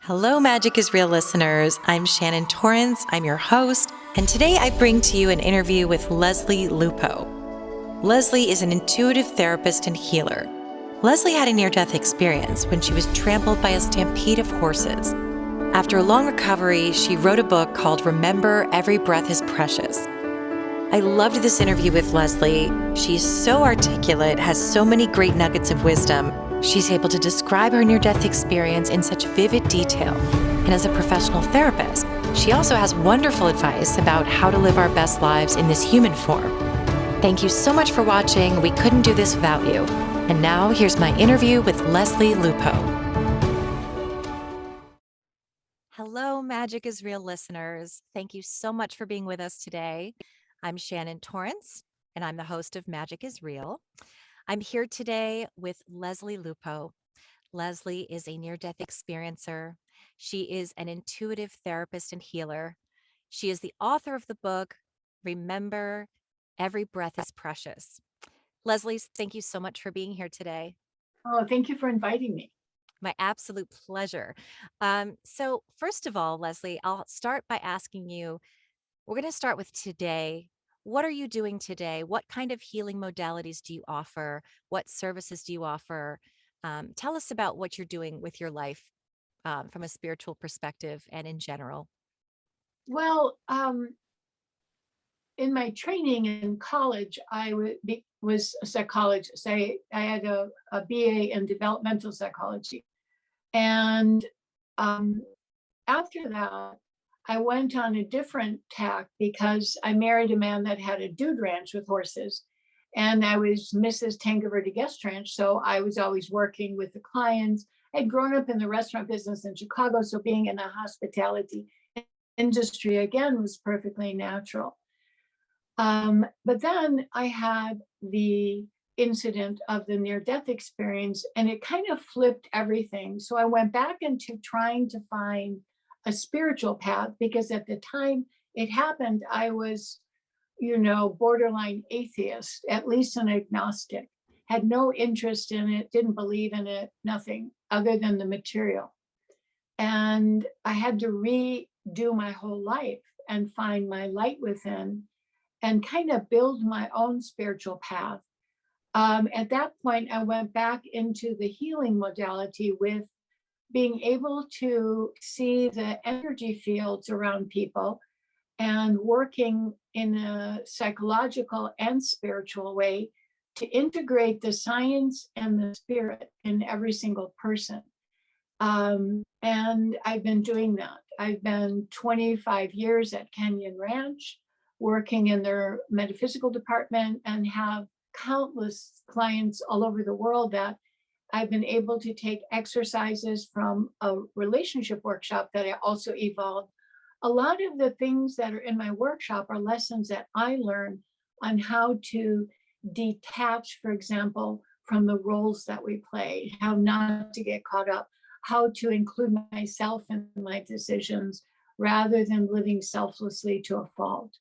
Hello, Magic is Real listeners. I'm Shannon Torrance. I'm your host, and today I bring to you an interview with Lesley Lupo. Lesley is an intuitive therapist and healer. Lesley had a near-death experience when she was trampled by a stampede of horses. After a long recovery, she wrote a book called Remember, Every Breath is Precious. I loved this interview with Lesley. She's so articulate, has so many great nuggets of wisdom. She's able to describe her near-death experience in such vivid detail. And as a professional therapist, she also has wonderful advice about how to live our best lives in this human form. Thank you so much for watching. We couldn't do this without you. And now here's my interview with Lesley Lupo. Hello, Magic is Real listeners. Thank you so much for being with us today. I'm Shannon Torrance, and I'm the host of Magic is Real. I'm here today with Lesley Lupo. Lesley is a near-death experiencer. She is an intuitive therapist and healer. She is the author of the book, Remember, Every Breath is Precious. Lesley, thank you so much for being here today. Oh, thank you for inviting me. My absolute pleasure. So first of all, Lesley, I'll start by asking you, we're going to start with today. What are you doing today? What kind of healing modalities do you offer? What services do you offer? Tell us about what you're doing with your life from a spiritual perspective and in general. Well, in my training in college, was a psychologist. I had a BA in developmental psychology. And after that, I went on a different tack because I married a man that had a dude ranch with horses. And I was Mrs. Tangaverty Guest Ranch. So I was always working with the clients. I'd grown up in the restaurant business in Chicago. So being in the hospitality industry again was perfectly natural. But then I had the incident of the near death experience, and it kind of flipped everything. So I went back into trying to find a spiritual path because at the time it happened, I was, borderline atheist, at least an agnostic, had no interest in it, didn't believe in it, nothing other than the material. And I had to redo my whole life and find my light within and kind of build my own spiritual path. At that point, I went back into the healing modality with being able to see the energy fields around people and working in a psychological and spiritual way to integrate the science and the spirit in every single person. And I've been doing that. I've been 25 years at Canyon Ranch, working in their metaphysical department, and have countless clients all over the world that I've been able to take exercises from a relationship workshop that I also evolved. A lot of the things that are in my workshop are lessons that I learned on how to detach, for example, from the roles that we play, how not to get caught up, how to include myself in my decisions rather than living selflessly to a fault.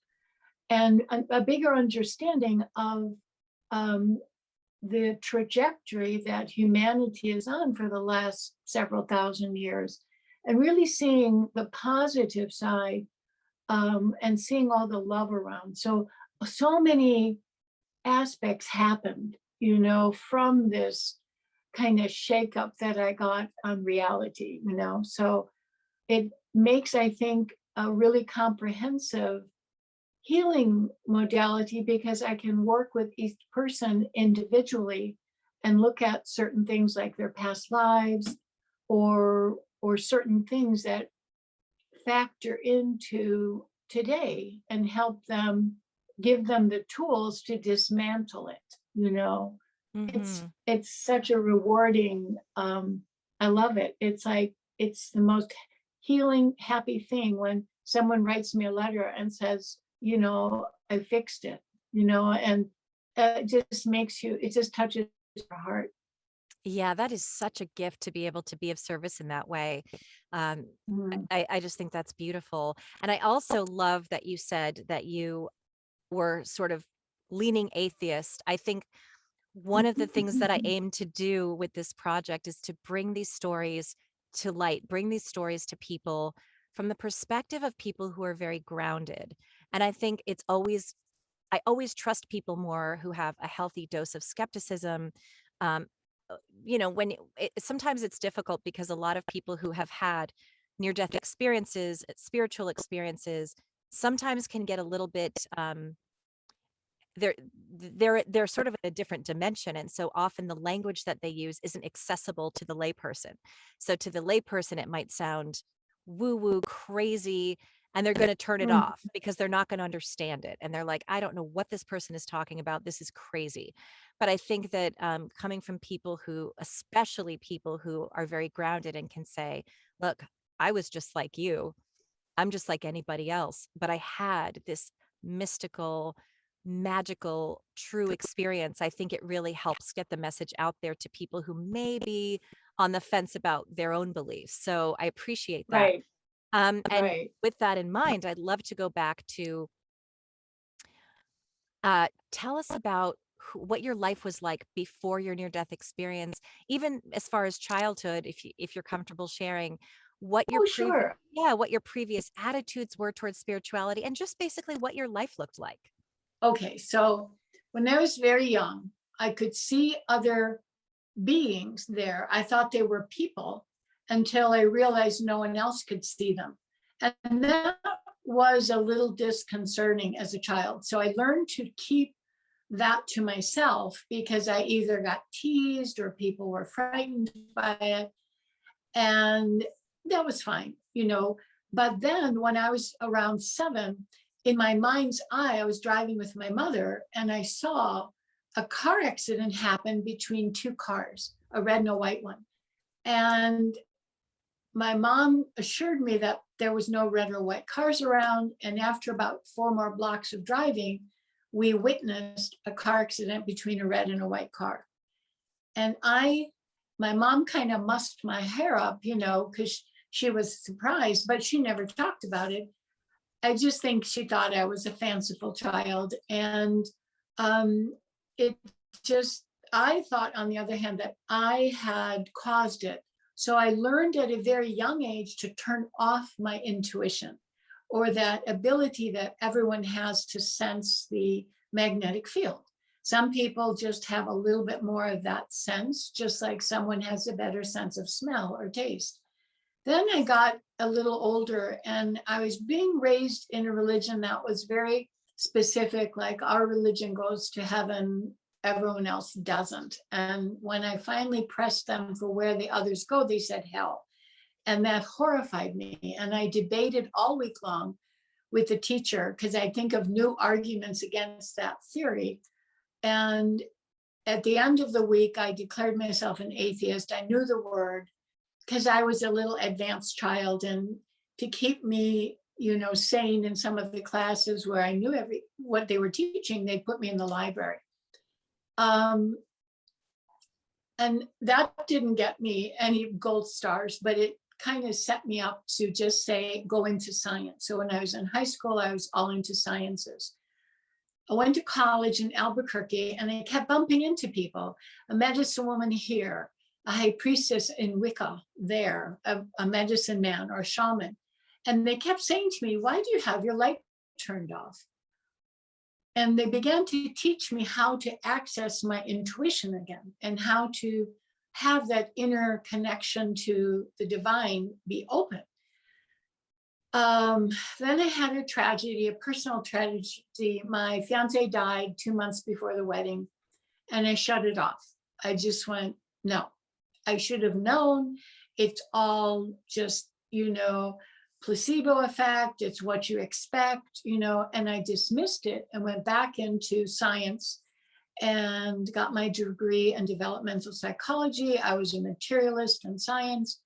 And a bigger understanding of the trajectory that humanity is on for the last several thousand years, and really seeing the positive side and seeing all the love around. So many aspects happened, from this kind of shakeup that I got on reality, So it makes, I think, a really comprehensive healing modality because I can work with each person individually and look at certain things like their past lives or certain things that factor into today and help them, give them the tools to dismantle it. It's Mm-hmm. it's such a rewarding, I love it. It's like it's the most healing, happy thing when someone writes me a letter and says, I fixed it, and it just makes you, it just touches your heart. Yeah, that is such a gift to be able to be of service in that way. Um, Mm. I just think that's beautiful. And I also love that you said that you were sort of leaning atheist. I think one of the things that I aim to do with this project is to bring these stories to light, bring these stories to people from the perspective of people who are very grounded. And I think I always trust people more who have a healthy dose of skepticism. Um, when sometimes it's difficult because a lot of people who have had near death experiences, spiritual experiences, sometimes can get a little bit they're they're sort of in a different dimension, and so often the language that they use isn't accessible to the layperson. So to the layperson it might sound woo woo crazy, and they're going to turn it Mm, off because they're not going to understand it, and they're like, I don't know what this person is talking about, this is crazy. But I think that coming from people who, especially people who are very grounded and can say, look, I was just like you, I'm just like anybody else, but I had this mystical, magical, true experience. I think it really helps get the message out there to people who may be on the fence about their own beliefs. So I appreciate that. right, And right. with that in mind, I'd love to go back to tell us about what your life was like before your near-death experience, even as far as childhood, if you're comfortable sharing what your Oh, sure. what your previous attitudes were towards spirituality, and just basically what your life looked like. Okay, so when I was very young, I could see other beings there. I thought they were people until I realized no one else could see them. And that was a little disconcerting as a child. So I learned to keep that to myself because I either got teased or people were frightened by it. And that was fine, you know. But then when I was around 7, in my mind's eye, I was driving with my mother and I saw a car accident happen between two cars, a red and a white one. And my mom assured me that there was no red or white cars around. And after about 4 more blocks of driving, we witnessed a car accident between a red and a white car. And my mom kind of mussed my hair up, you know, because she was surprised, but she never talked about it. I just think she thought I was a fanciful child. And it just, I thought, on the other hand, that I had caused it. So I learned at a very young age to turn off my intuition, or that ability that everyone has to sense the magnetic field. Some people just have a little bit more of that sense, just like someone has a better sense of smell or taste. Then I got a little older and I was being raised in a religion that was very specific, like our religion goes to heaven, everyone else doesn't. And when I finally pressed them for where the others go, they said hell. And that horrified me. And I debated all week long with the teacher because I think of new arguments against that theory. And at the end of the week, I declared myself an atheist. I knew the word because I was a little advanced child. And to keep me, you know, sane in some of the classes where I knew what they were teaching, they put me in the library. And that didn't get me any gold stars, but it kind of set me up to just say, go into science. So when I was in high school, I was all into sciences. I went to college in Albuquerque and I kept bumping into people, a medicine woman here, a high priestess in Wicca there, a medicine man or a shaman. And they kept saying to me, why do you have your light turned off? And they began to teach me how to access my intuition again and how to have that inner connection to the divine be open. Then I had a tragedy, a personal tragedy. My fiance died 2 months before the wedding, and I shut it off. I just went, no, I should have known. It's all just, you know, placebo effect. It's what you expect, you know, and I dismissed it and went back into science and got my degree in developmental psychology. I was a materialist in science.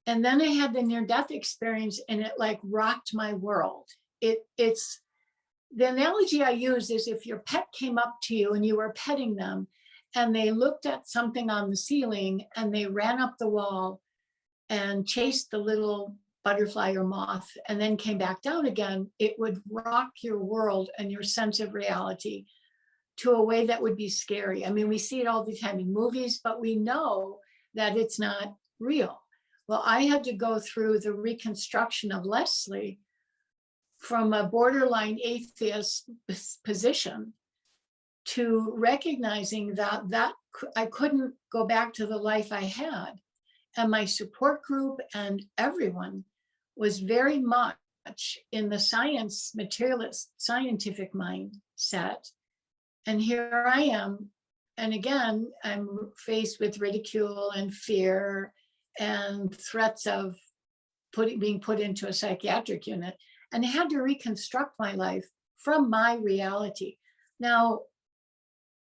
And then I had the near-death experience and it like rocked my world. It's the analogy I use is if your pet came up to you and you were petting them and they looked at something on the ceiling and they ran up the wall and chased the little butterfly or moth and then came back down again, it would rock your world and your sense of reality to a way that would be scary. I mean, we see it all the time in movies, but we know that it's not real. Well, I had to go through the reconstruction of Lesley from a borderline atheist position to recognizing that I couldn't go back to the life I had. And my support group and everyone was very much in the science, materialist, scientific mindset. And here I am. And again, I'm faced with ridicule and fear and threats of being put into a psychiatric unit. And I had to reconstruct my life from my reality. Now,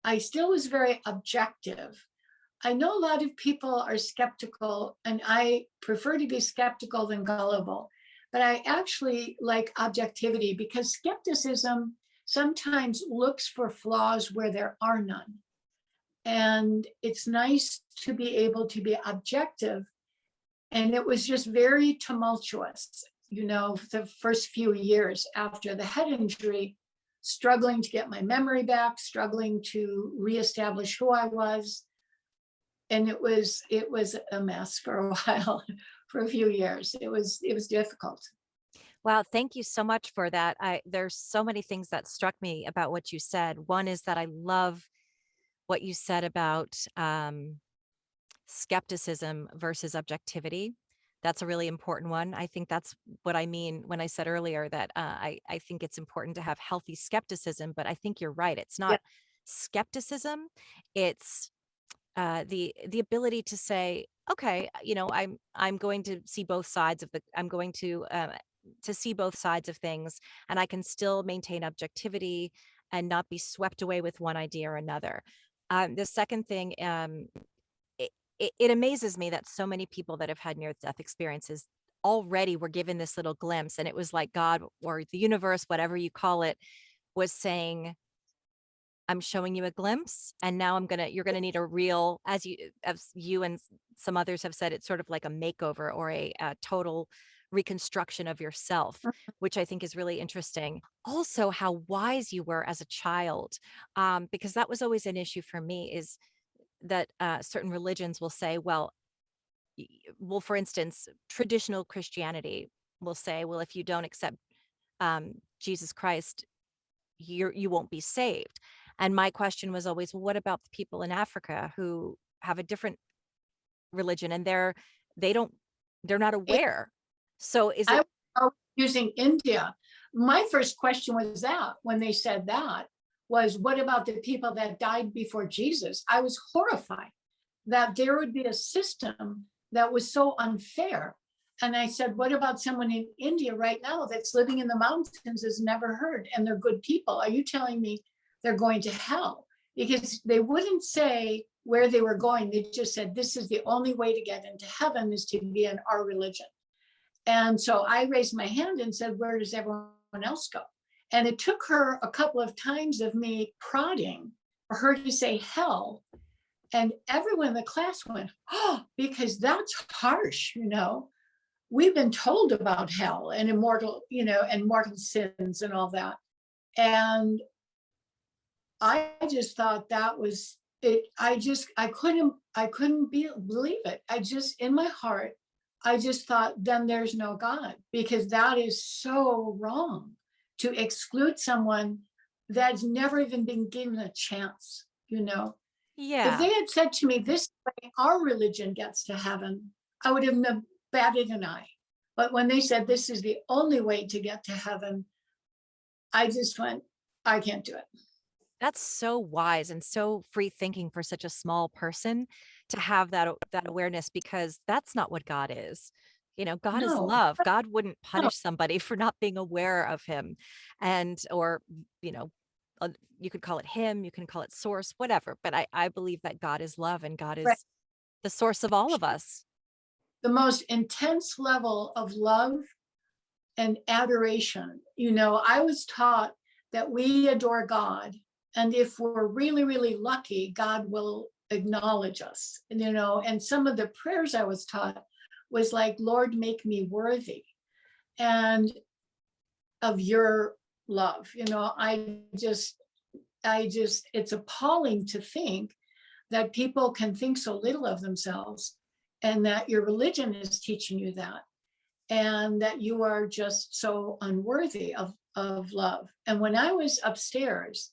I still was very objective. I know a lot of people are skeptical, and I prefer to be skeptical than gullible, but I actually like objectivity because skepticism sometimes looks for flaws where there are none. And it's nice to be able to be objective. And it was just very tumultuous, the first few years after the head injury, struggling to get my memory back, struggling to reestablish who I was. And it was a mess for a while, for a few years. It was difficult. Wow, thank you so much for that. There's so many things that struck me about what you said. One is that I love what you said about skepticism versus objectivity. That's a really important one. I think that's what I mean when I said earlier that I think it's important to have healthy skepticism, but I think you're right. It's Yeah. not skepticism. It's the ability to say, okay, I'm going to see both sides of I'm going to see both sides of things, and I can still maintain objectivity and not be swept away with one idea or another. The second thing, it amazes me that so many people that have had near-death experiences already were given this little glimpse, and it was like God or the universe, whatever you call it, was saying, I'm showing you a glimpse, and now you're gonna need a real, as you and some others have said, it's sort of like a makeover or a total reconstruction of yourself, which I think is really interesting. Also, how wise you were as a child, because that was always an issue for me, is that certain religions will say, well, for instance, traditional Christianity will say, well, if you don't accept Jesus Christ, you won't be saved. And my question was always, well, what about the people in Africa who have a different religion and they don't they're not aware? So is I it was using India. My first question was that when they said that was, what about the people that died before Jesus? I was horrified that there would be a system that was so unfair. And I said, what about someone in India right now that's living in the mountains, has never heard, and they're good people? Are you telling me they're going to hell? Because they wouldn't say where they were going. They just said, this is the only way to get into heaven is to be in our religion. And so I raised my hand and said, where does everyone else go? And it took her a couple of times of me prodding for her to say hell. And everyone in the class went, oh, because that's harsh, We've been told about hell and and mortal sins and all that. And I just thought that was it. I couldn't believe it. In my heart, I just thought, then there's no God, because that is so wrong to exclude someone that's never even been given a chance, If yeah. they had said to me, this way our religion gets to heaven, I would have batted an eye. But when they said this is the only way to get to heaven, I just went, I can't do it. That's so wise and so free thinking for such a small person to have that awareness, because that's not what God is. God is No, love. God wouldn't no, punish somebody for not being aware of him. And or you know you could call it him, you can call it source, whatever, but I believe that God is love and God right. is the source of all of us. The most intense level of love and adoration. I was taught that we adore God. And if we're really, really lucky, God will acknowledge us. And some of the prayers I was taught was like, Lord, make me worthy and of your love. It's appalling to think that people can think so little of themselves and that your religion is teaching you that, and that you are just so unworthy of love. And when I was upstairs,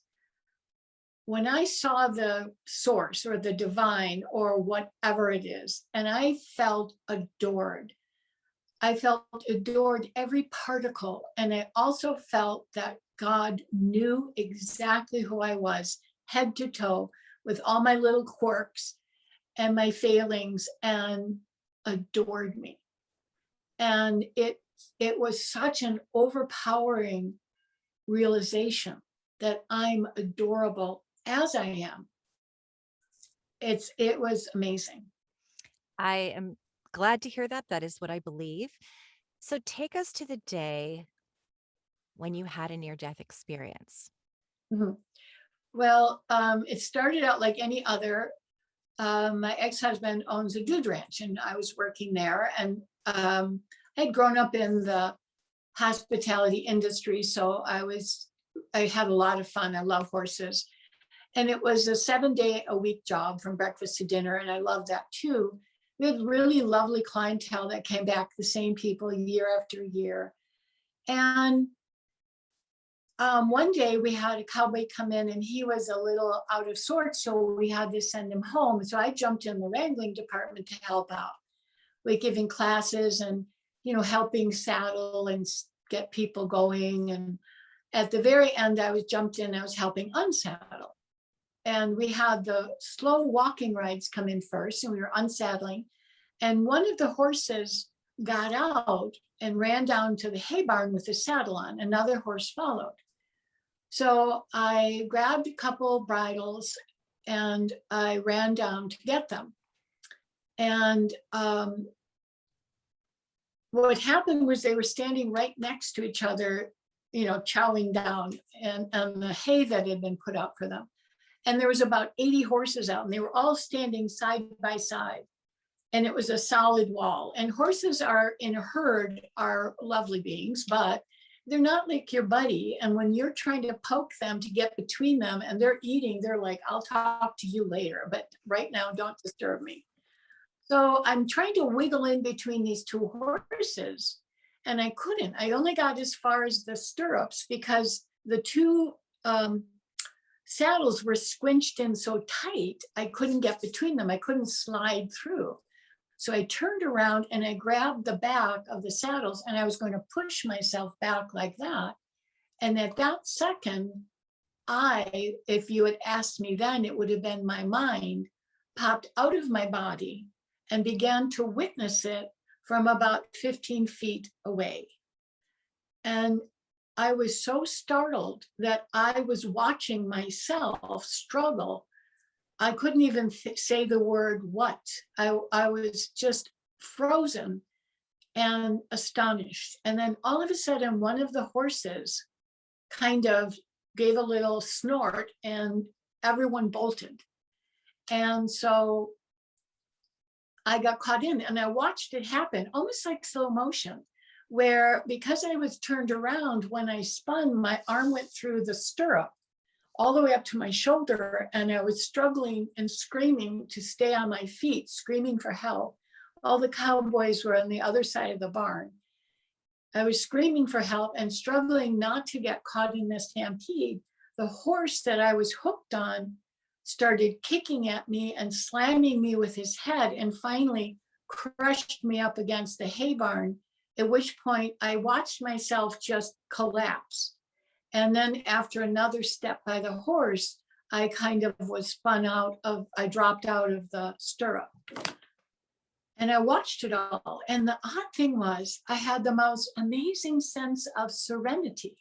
when I saw the source or the divine or whatever it is, and I felt adored. I felt adored every particle. And I also felt that God knew exactly who I was, head to toe, with all my little quirks and my failings, and adored me. And it was such an overpowering realization that I'm adorable as I am. It was amazing. I am glad to hear that. That is what I believe. So take us to the day when you had a near-death experience. Mhm. Well, it started out like any other. My ex-husband owns a dude ranch, and I was working there, and I had grown up in the hospitality industry, so I had a lot of fun. I love horses, and it was a 7-day-a-week job from breakfast to dinner, and I loved that too. We had really lovely clientele that came back, the same people year after year. And one day we had a cowboy come in, and he was a little out of sorts, so we had to send him home. So I jumped in the wrangling department to help out with giving classes and, helping saddle and get people going. And at the very end, I was helping unsaddle. And we had the slow walking rides come in first, and we were unsaddling. And one of the horses got out and ran down to the hay barn with the saddle on. Another horse followed. So I grabbed a couple bridles and I ran down to get them. And what happened was they were standing right next to each other, chowing down and the hay that had been put out for them. And there was about 80 horses out, and they were all standing side by side. And it was a solid wall. And horses are in a herd are lovely beings, but they're not like your buddy. And when you're trying to poke them to get between them and they're eating, they're like, I'll talk to you later, but right now don't disturb me. So I'm trying to wiggle in between these two horses, and I couldn't. I only got as far as the stirrups because the two saddles were squinched in so tight, I couldn't get between them. I couldn't slide through. So I turned around and I grabbed the back of the saddles, and I was going to push myself back like that. And at that second, if you had asked me then, it would have been my mind popped out of my body and began to witness it from about 15 feet away. And I was so startled that I was watching myself struggle. I couldn't even say the word what. I was just frozen and astonished. And then all of a sudden, one of the horses kind of gave a little snort, and everyone bolted. And so I got caught in, and I watched it happen almost like slow motion, where because I was turned around, when I spun, my arm went through the stirrup all the way up to my shoulder, and I was struggling and screaming to stay on my feet, screaming for help. All the cowboys were on the other side of the barn. I was screaming for help and struggling not to get caught in the stampede. The horse that I was hooked on started kicking at me and slamming me with his head, and finally crushed me up against the hay barn, at which point I watched myself just collapse. And then after another step by the horse, I kind of was I dropped out of the stirrup. And I watched it all. And the odd thing was, I had the most amazing sense of serenity.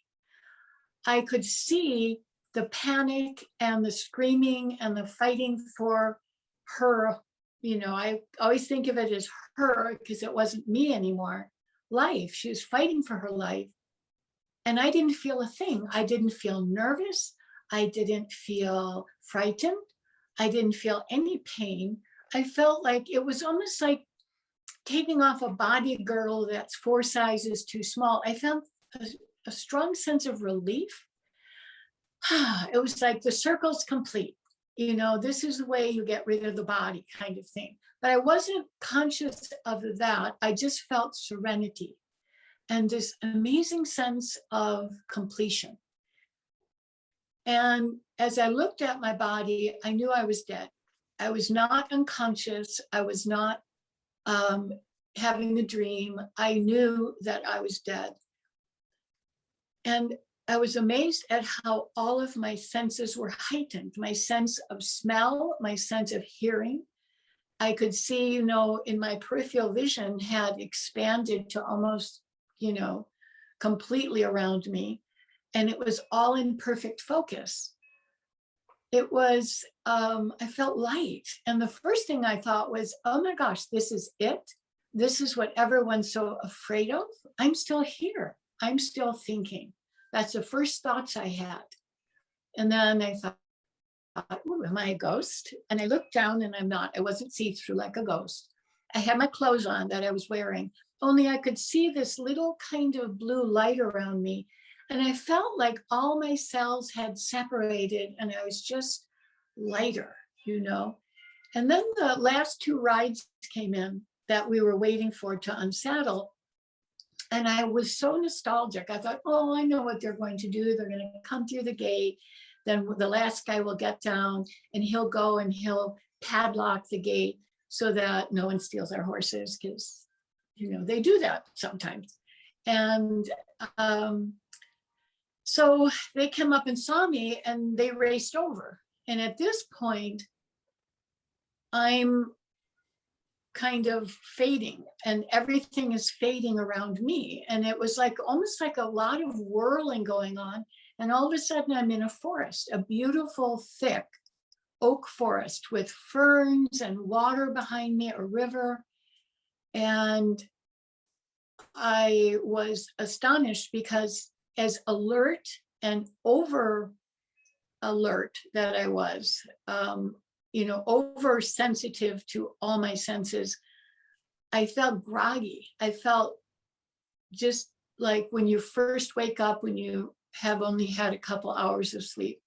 I could see the panic and the screaming and the fighting for her. I always think of it as her because it wasn't me anymore. Life. She was fighting for her life. And I didn't feel a thing. I didn't feel nervous. I didn't feel frightened. I didn't feel any pain. I felt like it was almost like taking off a body girdle that's 4 sizes too small. I felt a strong sense of relief. It was like the circle's complete. this is the way you get rid of the body kind of thing. But I wasn't conscious of that. I just felt serenity and this amazing sense of completion. And as I looked at my body, I knew I was dead. I was not unconscious. I was not having a dream. I knew that I was dead. And I was amazed at how all of my senses were heightened. My sense of smell, my sense of hearing. I could see, in my peripheral vision had expanded to almost, completely around me. And it was all in perfect focus. It was, I felt light. And the first thing I thought was, oh my gosh, this is it. This is what everyone's so afraid of. I'm still here. I'm still thinking. That's the first thoughts I had. And then I thought, ooh, am I a ghost? And I looked down and I'm not. I wasn't see-through like a ghost. I had my clothes on that I was wearing, only I could see this little kind of blue light around me. And I felt like all my cells had separated and I was just lighter, And then the last two rides came in that we were waiting for to unsaddle. And I was so nostalgic. I thought, oh, I know what they're going to do. They're going to come through the gate. Then the last guy will get down and he'll go and he'll padlock the gate so that no one steals our horses, because, they do that sometimes. And so they came up and saw me and they raced over. And at this point, I'm kind of fading and everything is fading around me. And it was like almost like a lot of whirling going on. And all of a sudden I'm in a forest, a beautiful, thick oak forest with ferns and water behind me, a river. And I was astonished because as alert and over alert that I was, oversensitive to all my senses, I felt groggy. I felt just like when you first wake up, when you have only had a couple hours of sleep.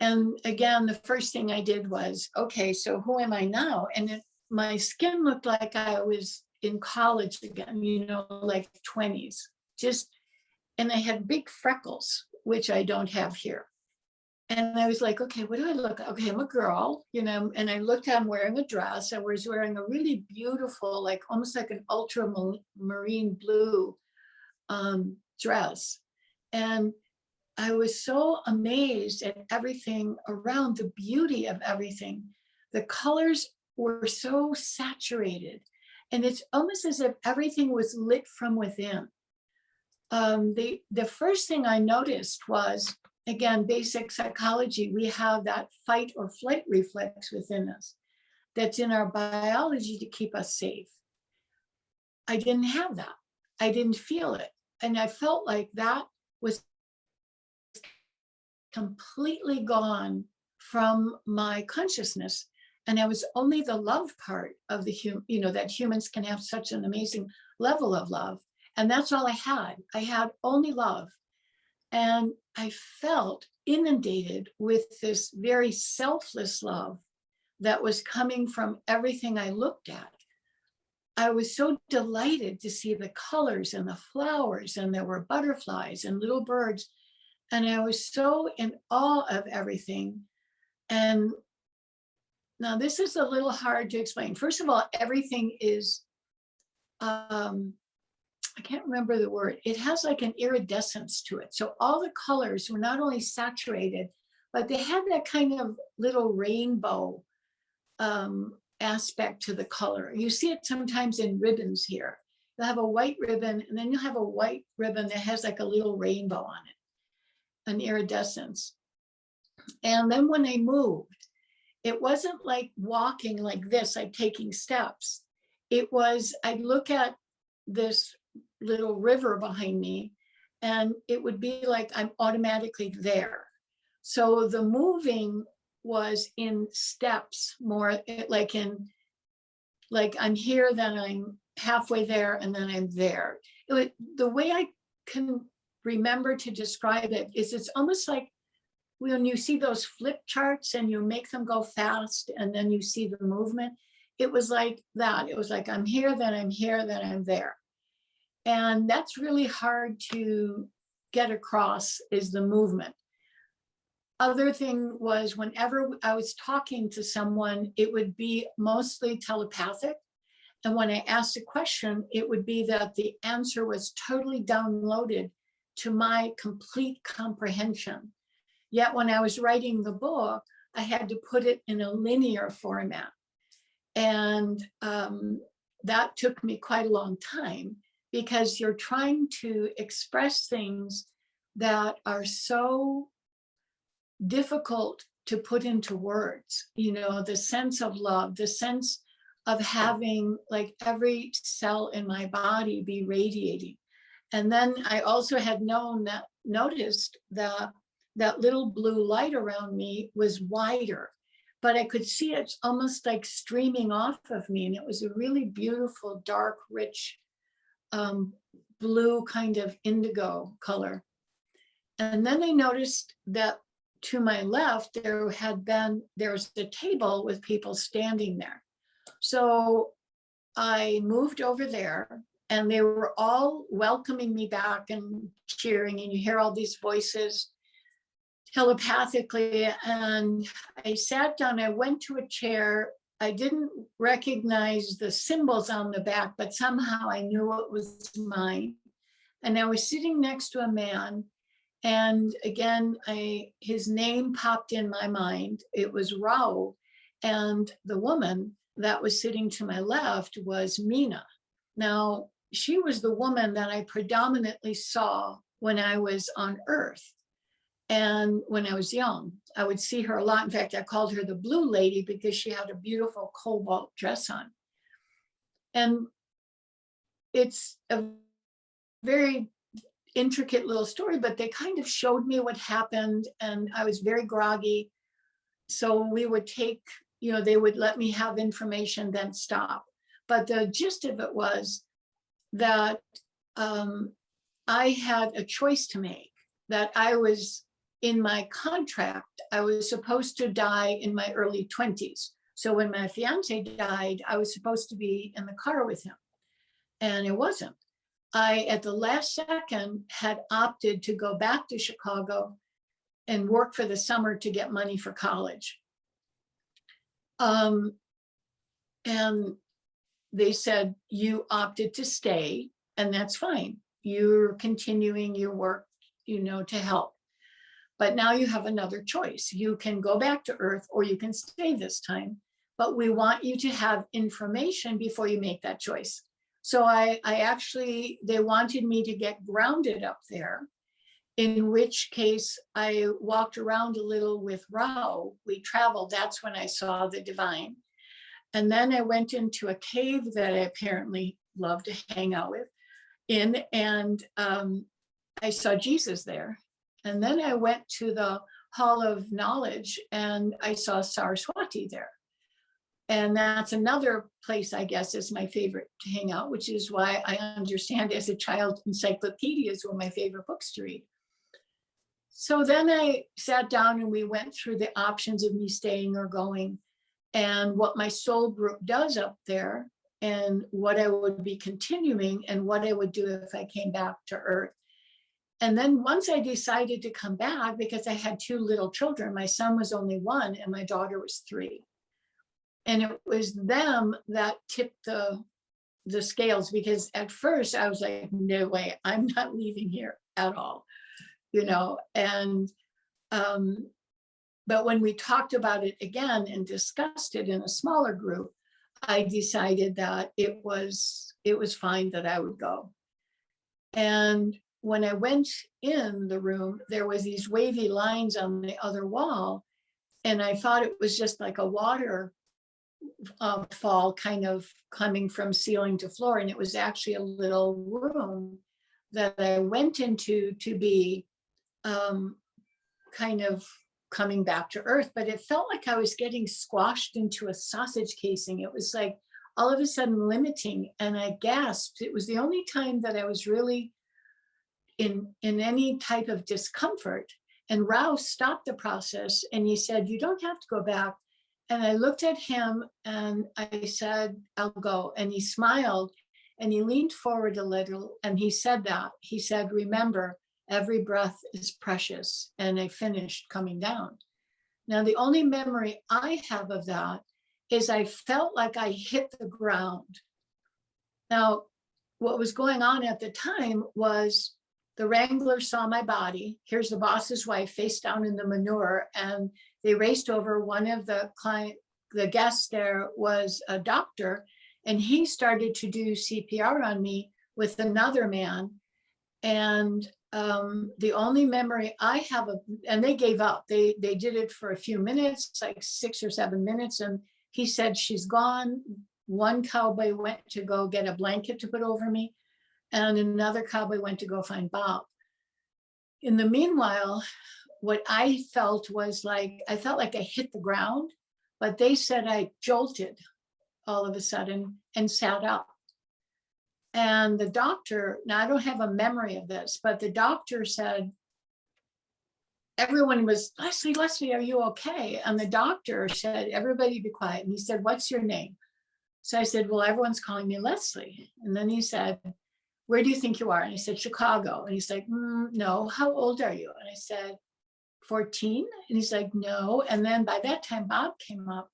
And again, the first thing I did was, okay, so who am I now? And my skin looked like I was in college again, like 20s, and I had big freckles, which I don't have here. And I was like, okay, what do I look like? Okay, I'm a girl, and I looked at, I'm wearing a dress. I was wearing a really beautiful, like almost like an ultramarine blue dress. And I was so amazed at everything around, the beauty of everything. The colors were so saturated. And it's almost as if everything was lit from within. The first thing I noticed was, again, basic psychology, we have that fight or flight reflex within us that's in our biology to keep us safe. I didn't have that. I didn't feel it. And I felt like that was completely gone from my consciousness. And I was only the love part of the that humans can have such an amazing level of love. And that's all I had. I had only love. And I felt inundated with this very selfless love that was coming from everything I looked at. I was so delighted to see the colors and the flowers, and there were butterflies and little birds. And I was so in awe of everything. And now this is a little hard to explain. First of all, everything is, I can't remember the word. It has like an iridescence to it. So all the colors were not only saturated, but they had that kind of little rainbow aspect to the color. You see it sometimes in ribbons here. You'll have a white ribbon, and then you'll have a white ribbon that has like a little rainbow on it, an iridescence. And then when I moved, it wasn't like walking like this, like taking steps. It was, I'd look at this little river behind me, and it would be like I'm automatically there. So the moving was in steps, more like I'm here, then I'm halfway there, and then I'm there. The way I can remember to describe it is it's almost like when you see those flip charts and you make them go fast and then you see the movement, it was like that. It was like, I'm here, then I'm here, then I'm there. And that's really hard to get across, is the movement. Other thing was, whenever I was talking to someone, it would be mostly telepathic. And when I asked a question, it would be that the answer was totally downloaded to my complete comprehension. Yet when I was writing the book, I had to put it in a linear format. And that took me quite a long time, because you're trying to express things that are so difficult to put into words. You know, the sense of love, the sense of having like every cell in my body be radiating. And then I also had noticed that that little blue light around me was wider, but I could see it almost like streaming off of me. And it was a really beautiful, dark, rich blue, kind of indigo color. And then I noticed that to my left, there was a table with people standing there. So I moved over there, and they were all welcoming me back and cheering, and you hear all these voices telepathically. And I sat down, I went to a chair. I didn't recognize the symbols on the back, but somehow I knew it was mine. And I was sitting next to a man. And again, his name popped in my mind. It was Rao. And the woman that was sitting to my left was Mina. Now, she was the woman that I predominantly saw when I was on Earth. And when I was young, I would see her a lot. In fact, I called her the Blue Lady because she had a beautiful cobalt dress on. And it's a very intricate little story, but they kind of showed me what happened, and I was very groggy. So we would take, they would let me have information, then stop. But the gist of it was that I had a choice to make, that I was in my contract, I was supposed to die in my early 20s. So when my fiance died, I was supposed to be in the car with him, and it wasn't. I, at the last second, had opted to go back to Chicago and work for the summer to get money for college. And they said, you opted to stay, and that's fine. You're continuing your work, to help. But now you have another choice. You can go back to Earth, or you can stay this time. But we want you to have information before you make that choice. So they wanted me to get grounded up there, in which case I walked around a little with Rao. We traveled. That's when I saw the divine. And then I went into a cave that I apparently love to hang out in, and I saw Jesus there. And then I went to the Hall of Knowledge, and I saw Saraswati there. And that's another place, I guess, is my favorite to hang out, which is why I understand as a child, encyclopedias were my favorite books to read. So then I sat down and we went through the options of me staying or going, and what my soul group does up there, and what I would be continuing, and what I would do if I came back to Earth. And then once I decided to come back, because I had two little children, my son was only 1 and my daughter was 3. And it was them that tipped the scales, because at first I was like, no way, I'm not leaving here at all, and but when we talked about it again and discussed it in a smaller group, I decided that it was fine that I would go. And when I went in the room, there was these wavy lines on the other wall, and I thought it was just like a water fall kind of coming from ceiling to floor. And it was actually a little room that I went into to be kind of coming back to Earth. But it felt like I was getting squashed into a sausage casing. It was like all of a sudden limiting, and I gasped. It was the only time that I was really in any type of discomfort. And Rouse stopped the process and he said, you don't have to go back. And I looked at him and I said, I'll go. And he smiled and he leaned forward a little and he said that. He said, remember, every breath is precious. And I finished coming down. Now, the only memory I have of that is I felt like I hit the ground. Now, what was going on at the time was the wrangler saw my body. Here's the boss's wife face down in the manure, and they raced over. One of the guests there was a doctor, and he started to do CPR on me with another man. And the only memory I have of, and they gave up. They did it for a few minutes, like 6 or 7 minutes, and he said, she's gone. One cowboy went to go get a blanket to put over me, and another cowboy went to go find Bob. In the meanwhile, what I felt was like, I felt like I hit the ground, but they said I jolted all of a sudden and sat up. And the doctor, now I don't have a memory of this, but the doctor said, everyone was, Lesley, are you okay? And the doctor said, everybody be quiet. And he said, what's your name? So I said, well, everyone's calling me Lesley. And then he said, where do you think you are? And I said, Chicago. And he's like, no, how old are you? And I said, 14. And he's like, no. And then by that time, Bob came up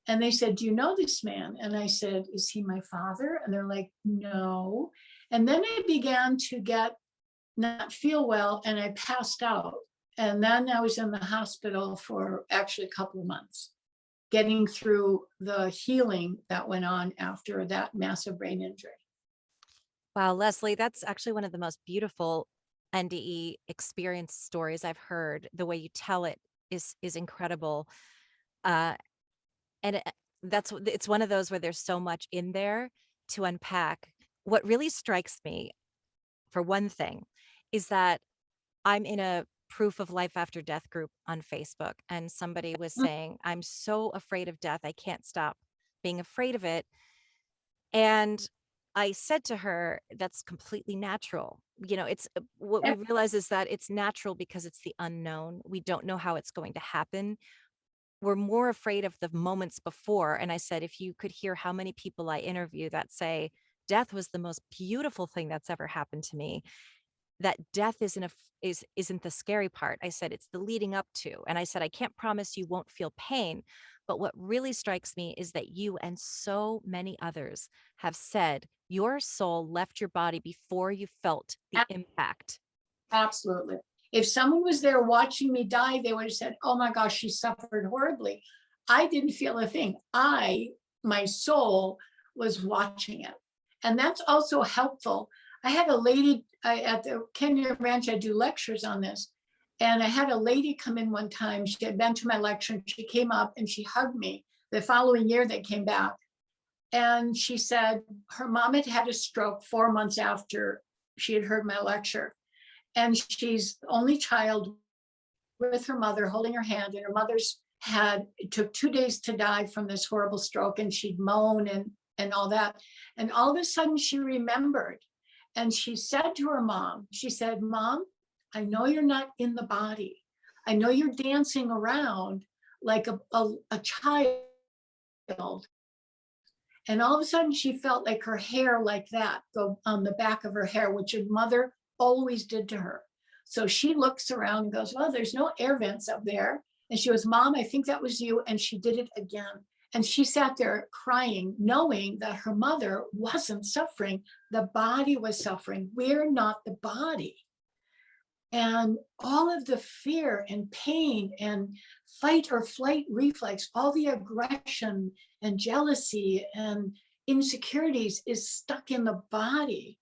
and they said, do you know this man? And I said, is he my father? And they're like, no. And then I began to not feel well and I passed out. And then I was in the hospital for actually a couple of months, getting through the healing that went on after that massive brain injury. Wow, Lesley, that's actually one of the most beautiful NDE experience stories I've heard. The way you tell it is incredible. And it's one of those where there's so much in there to unpack. What really strikes me, for one thing, is that I'm in a proof of life after death group on Facebook, and somebody was saying, I'm so afraid of death, I can't stop being afraid of it. And I said to her, that's completely natural. It's what we realize is that it's natural because it's the unknown. We don't know how it's going to happen. We're more afraid of the moments before. And I said, if you could hear how many people I interview that say death was the most beautiful thing that's ever happened to me, that death isn't the scary part. I said, it's the leading up to. And I said, I can't promise you won't feel pain. But what really strikes me is that you and so many others have said your soul left your body before you felt the impact. Absolutely. If someone was there watching me die, they would have said, oh my gosh, she suffered horribly. I didn't feel a thing. My soul was watching it. And that's also helpful. I had a lady at the Kenyan Ranch, I do lectures on this. And I had a lady come in one time. She had been to my lecture and she came up and she hugged me. The following year they came back. And she said her mom had had a stroke 4 months after she had heard my lecture. And she's the only child with her mother holding her hand. And her mother's it took 2 days to die from this horrible stroke. And she'd moan and all that. And all of a sudden she remembered. And she said to her mom, she said, Mom, I know you're not in the body. I know you're dancing around like a child. And all of a sudden she felt like her hair like that go on the back of her hair, which her mother always did to her. So she looks around and goes, well, there's no air vents up there. And she goes, Mom, I think that was you. And she did it again. And she sat there crying, knowing that her mother wasn't suffering. The body was suffering. We're not the body. And all of the fear and pain and fight or flight reflex, all the aggression and jealousy and insecurities is stuck in the body.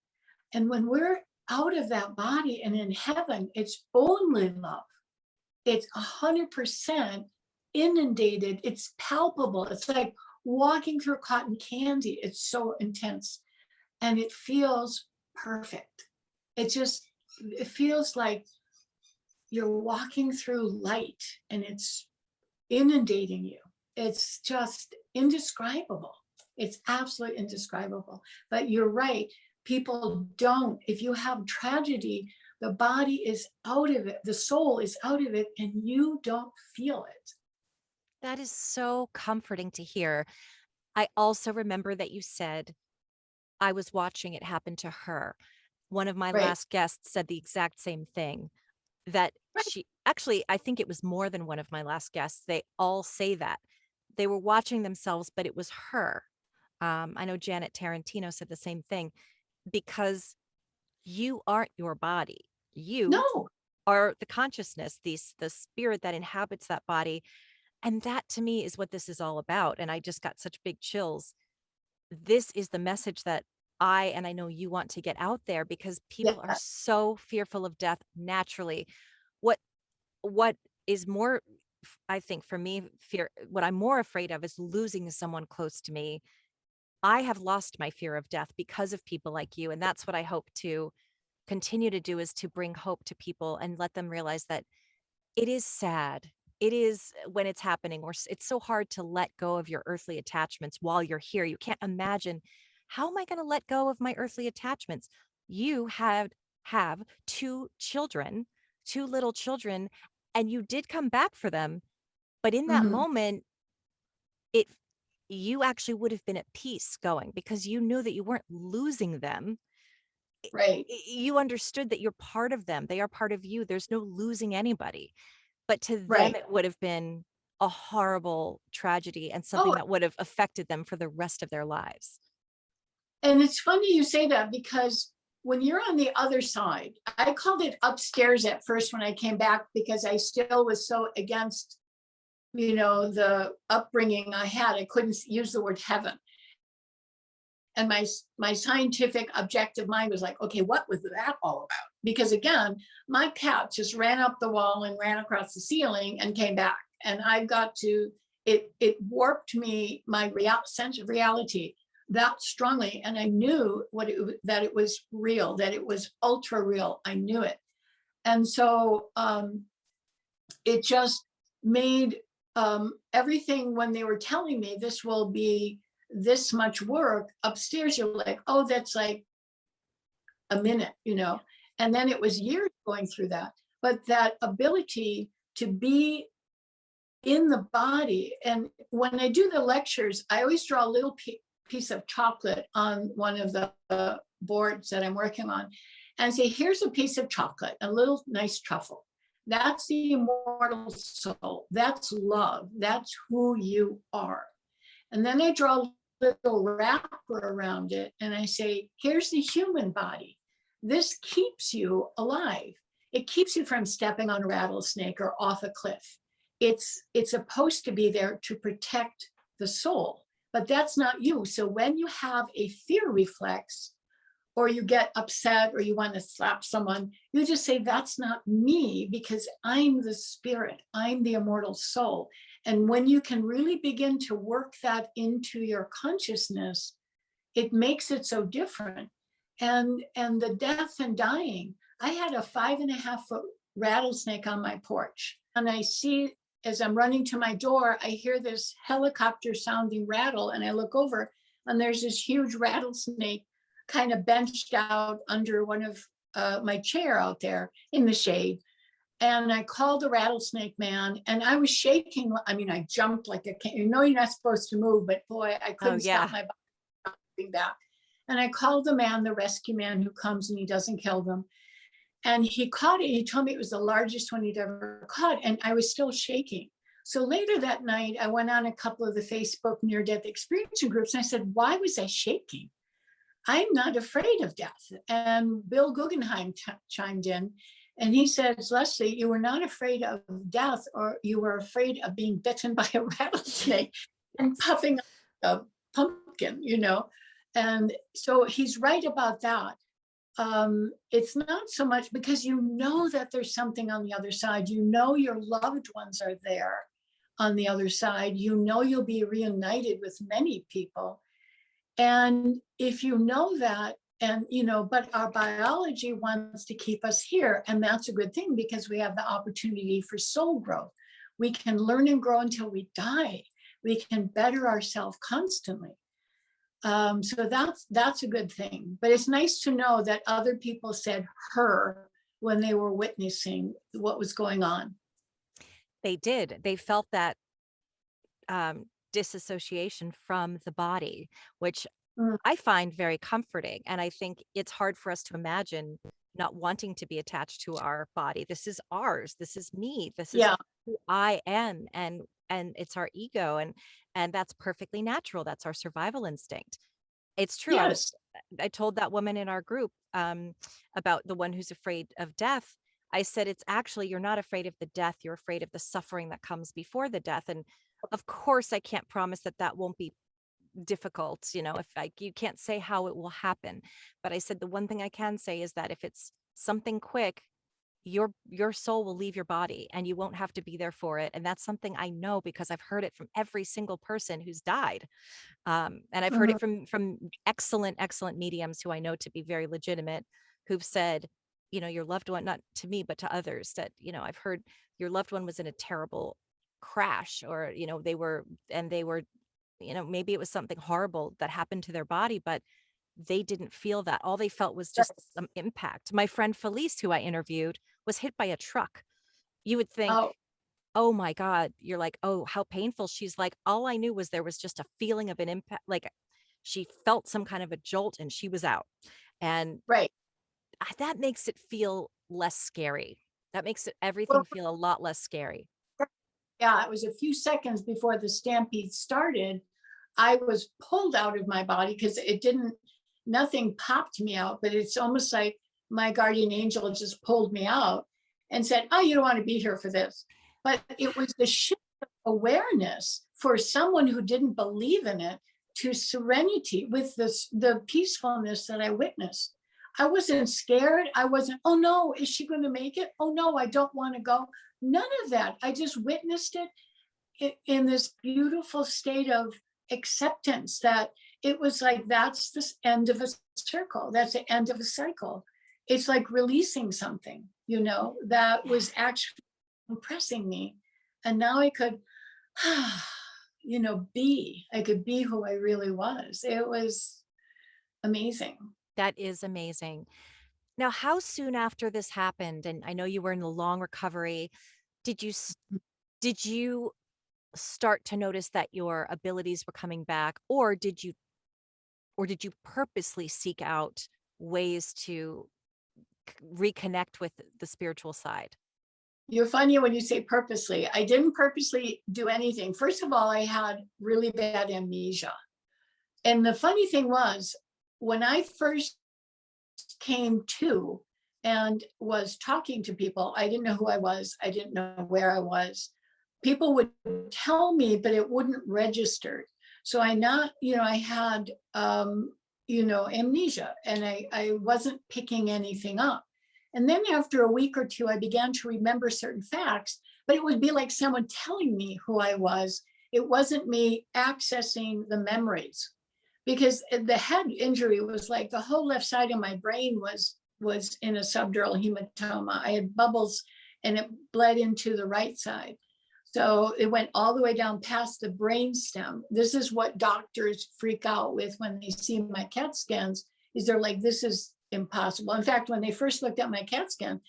And when we're out of that body and in heaven, it's only love. It's 100% inundated. It's palpable. It's like walking through cotton candy. It's so intense and it feels perfect. It feels like you're walking through light and it's inundating you. It's just indescribable. It's absolutely indescribable. But you're right. People don't. If you have tragedy, The body is out of it. The soul is out of it, and you don't feel it. That is so comforting to hear. I also remember that you said, I was watching it happen to her. One of my Right. last guests said the exact same thing, that Right. she actually, I think it was more than one of my last guests. They all say that they were watching themselves, but it was her. I know Janet Tarantino said the same thing, because you aren't your body. You No. are the consciousness, the spirit that inhabits that body. And that to me is what this is all about. And I just got such big chills. This is the message that and I know you want to get out there, because Yeah. people are so fearful of death naturally. What what is more, I think for me, what I'm more afraid of is losing someone close to me. I have lost my fear of death because of people like you. And that's what I hope to continue to do, is to bring hope to people and let them realize that it is sad. It is when it's happening, or it's so hard to let go of your earthly attachments while you're here. You can't imagine, how am I going to let go of my earthly attachments? You have two children, two little children, and you did come back for them. But in that Mhm. moment, it you actually would have been at peace going, because you knew that you weren't losing them. Right. You understood that you're part of them. They are part of you. There's no losing anybody. But to them, Right. it would have been a horrible tragedy and something Oh, that would have affected them for the rest of their lives. and it's funny you say that, because when you're on the other side, I called it upstairs at first when I came back, because I still was so against, the upbringing I had. I couldn't use the word heaven. And my scientific objective mind was like, okay, what was that all about? Because again, my cat just ran up the wall and ran across the ceiling and came back. And I got to it warped me, my sense of reality that strongly. And I knew that it was real, that it was ultra real. I knew it. And so it just made everything, when they were telling me this will be this much work upstairs, you're like, oh, that's like a minute, and then it was years going through that. But that ability to be in the body, and when I do the lectures, I always draw a little piece of chocolate on one of the boards that I'm working on, and say, here's a piece of chocolate, a little nice truffle. That's the immortal soul. That's love. That's who you are. And then I draw a little wrapper around it and I say, here's the human body. This keeps you alive. It keeps you from stepping on a rattlesnake or off a cliff. It's supposed to be there to protect the soul, but that's not you. So when you have a fear reflex, or you get upset, or you want to slap someone, you just say, that's not me, because I'm the spirit, I'm the immortal soul. And when you can really begin to work that into your consciousness, it makes it so different. And the death and dying, I had a 5.5 foot rattlesnake on my porch, and I see, as I'm running to my door, I hear this helicopter sounding rattle, and I look over, and there's this huge rattlesnake kind of benched out under one of my chair out there in the shade. And I called the rattlesnake man, and I was shaking. I mean, I jumped like a can. You're not supposed to move, but boy, I Oh, couldn't yeah. stop my body from back. And I called the man, the rescue man who comes and he doesn't kill them. And he caught it. He told me it was the largest one he'd ever caught. And I was still shaking. So later that night, I went on a couple of the Facebook near-death experiencing groups, and I said, why was I shaking? I'm not afraid of death. And Bill Guggenheim chimed in, and he says, Lesley, you were not afraid of death, or you were afraid of being bitten by a rattlesnake and puffing a pumpkin. And so he's right about that. It's not so much because you know that there's something on the other side. You know your loved ones are there on the other side. You know you'll be reunited with many people. And if you know that, and but our biology wants to keep us here, and that's a good thing, because we have the opportunity for soul growth. We can learn and grow until we die. We can better ourselves constantly. So that's a good thing. But it's nice to know that other people said her when they were witnessing what was going on. They did. They felt that disassociation from the body, which Mm, I find very comforting. And I think it's hard for us to imagine not wanting to be attached to our body. This is ours. This is me. This is yeah, who I am. And it's our ego. And that's perfectly natural. That's our survival instinct. It's true. yes. I told that woman in our group about the one who's afraid of death. I said, it's actually, you're not afraid of the death. You're afraid of the suffering that comes before the death. And of course, I can't promise that that won't be difficult, if like you can't say how it will happen. But I said the one thing I can say is that if it's something quick, your soul will leave your body and you won't have to be there for it. And that's something I know because I've heard it from every single person who's died. And I've heard Mhm. it from excellent mediums who I know to be very legitimate, who've said, your loved one, not to me, but to others, that, I've heard your loved one was in a terrible crash, or, they were, maybe it was something horrible that happened to their body, but they didn't feel that. All they felt was just some impact. My friend Felice, who I interviewed, was hit by a truck. You would think, Oh, oh my God, you're like, oh, how painful. She's like, all I knew was there was just a feeling of an impact. Like she felt some kind of a jolt and she was out. And right. that makes it feel less scary. That makes everything Well, feel a lot less scary. yeah, it was a few seconds before the stampede started. I was pulled out of my body because nothing popped me out, but it's almost like my guardian angel just pulled me out and said, "Oh, you don't want to be here for this." But it was the shift of awareness for someone who didn't believe in it to serenity with the peacefulness that I witnessed. I wasn't scared. I wasn't, oh no, is she going to make it? Oh no, I don't want to go. None of that. I just witnessed it in this beautiful state of acceptance that it was like, that's the end of a circle. That's the end of a cycle. It's like releasing something, that Yeah. was actually impressing me. And now I could, I could be who I really was. It was amazing. That is amazing. Now, how soon after this happened, and I know you were in a long recovery, did you did you start to notice that your abilities were coming back, or did you purposely seek out ways to reconnect with the spiritual side? You're funny when you say purposely. I didn't purposely do anything. First of all, I had really bad amnesia. And the funny thing was, when I first came to and was talking to people, I didn't know who I was. I didn't know where I was. People would tell me, but it wouldn't register. So I had, amnesia, and I wasn't picking anything up. And then after a week or two, I began to remember certain facts, but it would be like someone telling me who I was. It wasn't me accessing the memories, because the head injury was like the whole left side of my brain was in a subdural hematoma. I had bubbles and it bled into the right side. So it went all the way down past the brain stem. This is what doctors freak out with when they see my CAT scans, is they're like, this is impossible. In fact, when they first looked at my CAT scan,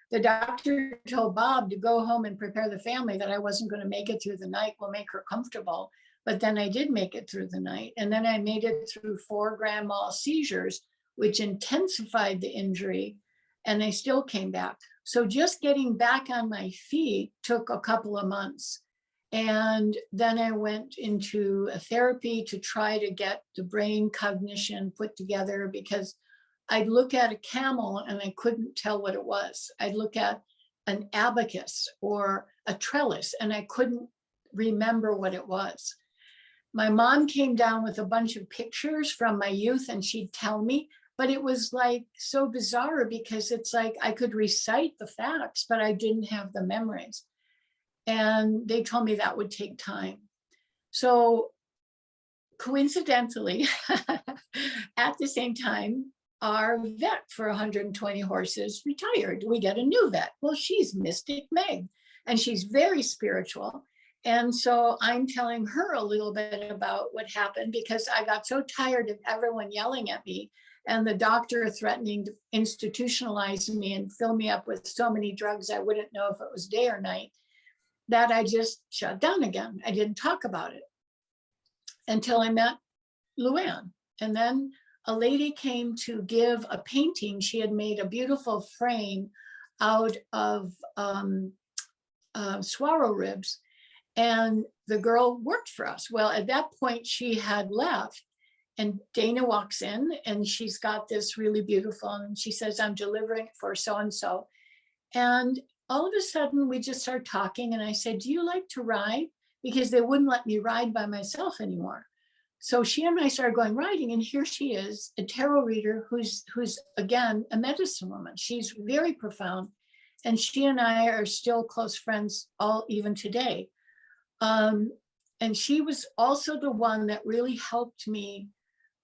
the doctor told Bob to go home and prepare the family that I wasn't going to make it through the night. We'll make her comfortable. But then I did make it through the night. And then I made it through 4 grand mal seizures, which intensified the injury. And I still came back. So just getting back on my feet took a couple of months. And then I went into a therapy to try to get the brain cognition put together, because I'd look at a camel and I couldn't tell what it was. I'd look at an abacus or a trellis and I couldn't remember what it was. My mom came down with a bunch of pictures from my youth and she'd tell me, but it was like so bizarre because it's like I could recite the facts, but I didn't have the memories. And they told me that would take time. So coincidentally, at the same time, our vet for 120 horses retired. We get a new vet. Well, she's Mystic Meg, and she's very spiritual. And so I'm telling her a little bit about what happened, because I got so tired of everyone yelling at me and the doctor threatening to institutionalize me and fill me up with so many drugs I wouldn't know if it was day or night, that I just shut down again. I didn't talk about it until I met Luann. And then a lady came to give a painting. She had made a beautiful frame out of swallow ribs, and the girl worked for us. Well, at that point she had left, and Dana walks in and she's got this really beautiful, and she says, I'm delivering it for so-and-so. And all of a sudden we just started talking, and I said, do you like to ride? Because they wouldn't let me ride by myself anymore. So she and I started going riding, and here she is, a tarot reader who's again a medicine woman. She's very profound, and she and I are still close friends even today. And she was also the one that really helped me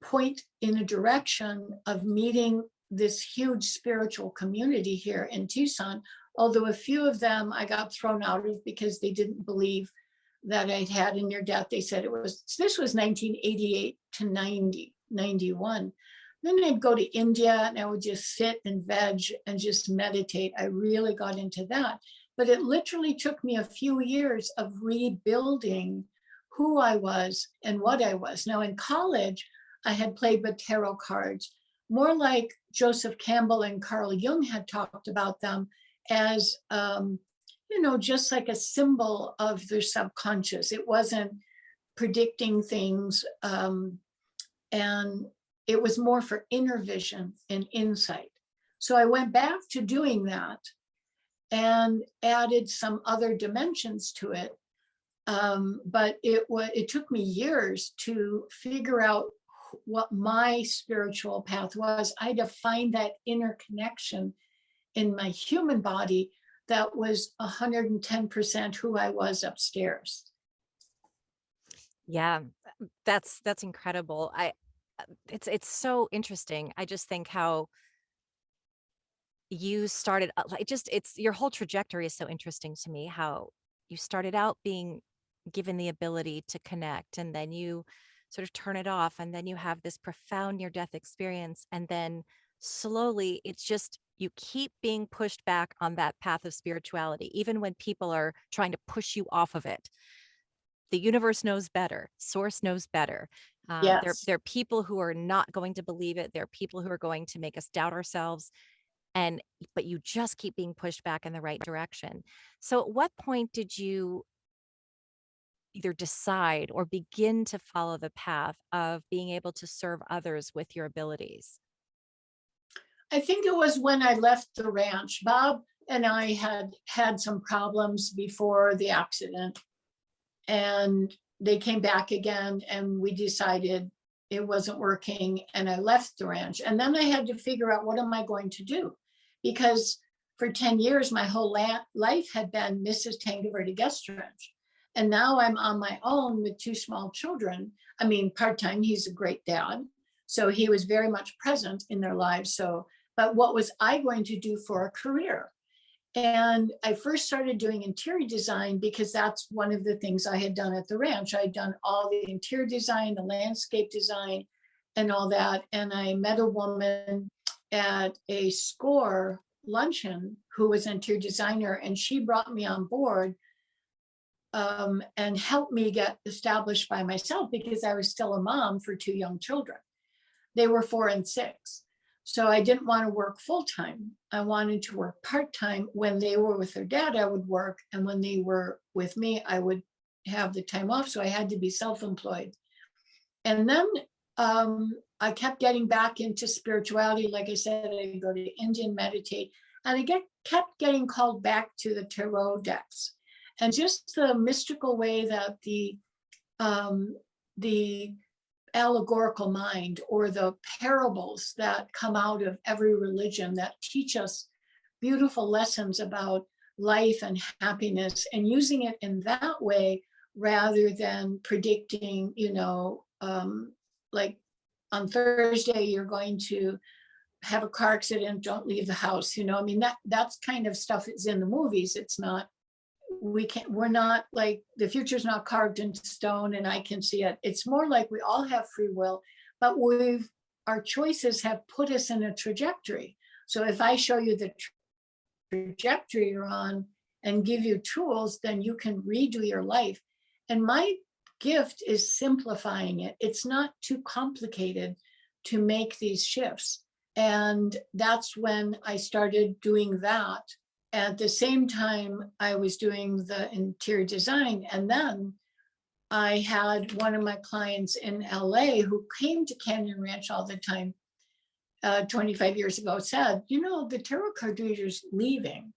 point in a direction of meeting this huge spiritual community here in Tucson. Although a few of them I got thrown out of because they didn't believe that I'd had a near death. They said this was 1988 to 91. Then I'd go to India and I would just sit and veg and just meditate. I really got into that. But it literally took me a few years of rebuilding who I was and what I was. Now in college, I had played with tarot cards, more like Joseph Campbell and Carl Jung had talked about them as, just like a symbol of their subconscious. It wasn't predicting things, and it was more for inner vision and insight. So I went back to doing that and added some other dimensions to it. But it took me years to figure out what my spiritual path was. I had to find that inner connection in my human body that was 110% who I was upstairs. Yeah, that's incredible. It's so interesting. I just think how you started it's your whole trajectory is so interesting to me, how you started out being given the ability to connect, and then you sort of turn it off, and then you have this profound near death experience, and then slowly it's just you keep being pushed back on that path of spirituality, even when people are trying to push you off of it. The universe knows better, source knows better. Yes. There are people who are not going to believe it. There are people who are going to make us doubt ourselves. But you just keep being pushed back in the right direction. So at what point did you either decide or begin to follow the path of being able to serve others with your abilities? I think it was when I left the ranch. Bob and I had some problems before the accident, and they came back again, and we decided it wasn't working, and I left the ranch. And then I had to figure out, what am I going to do? Because for 10 years, my whole life had been Mrs. Tangaverde Guest Ranch. And now I'm on my own with 2 small children. I mean, part-time, he's a great dad. So he was very much present in their lives. But what was I going to do for a career? And I first started doing interior design because that's one of the things I had done at the ranch. I'd done all the interior design, the landscape design, and all that. And I met a woman at a SCORE luncheon who was an interior designer, and she brought me on board and helped me get established by myself because I was still a mom for 2 young children. They were 4 and 6. So I didn't want to work full-time. I wanted to work part-time. When they were with their dad, I would work. And when they were with me, I would have the time off. So I had to be self-employed. And then I kept getting back into spirituality. Like I said, I go to India and meditate. And I kept getting called back to the tarot decks. And just the mystical way that the allegorical mind, or the parables that come out of every religion that teach us beautiful lessons about life and happiness, and using it in that way rather than predicting, like on Thursday, you're going to have a car accident, don't leave the house. I mean, that's kind of stuff is in the movies. It's not, we're not like, the future's not carved into stone and I can see it. It's more like we all have free will, but we've our choices have put us in a trajectory. So if I show you the trajectory you're on and give you tools, then you can redo your life. And my gift is simplifying it. It's not too complicated to make these shifts. And that's when I started doing that. At the same time, I was doing the interior design. And then I had one of my clients in LA who came to Canyon Ranch all the time 25 years ago, said, you know, the tarot card reader's leaving.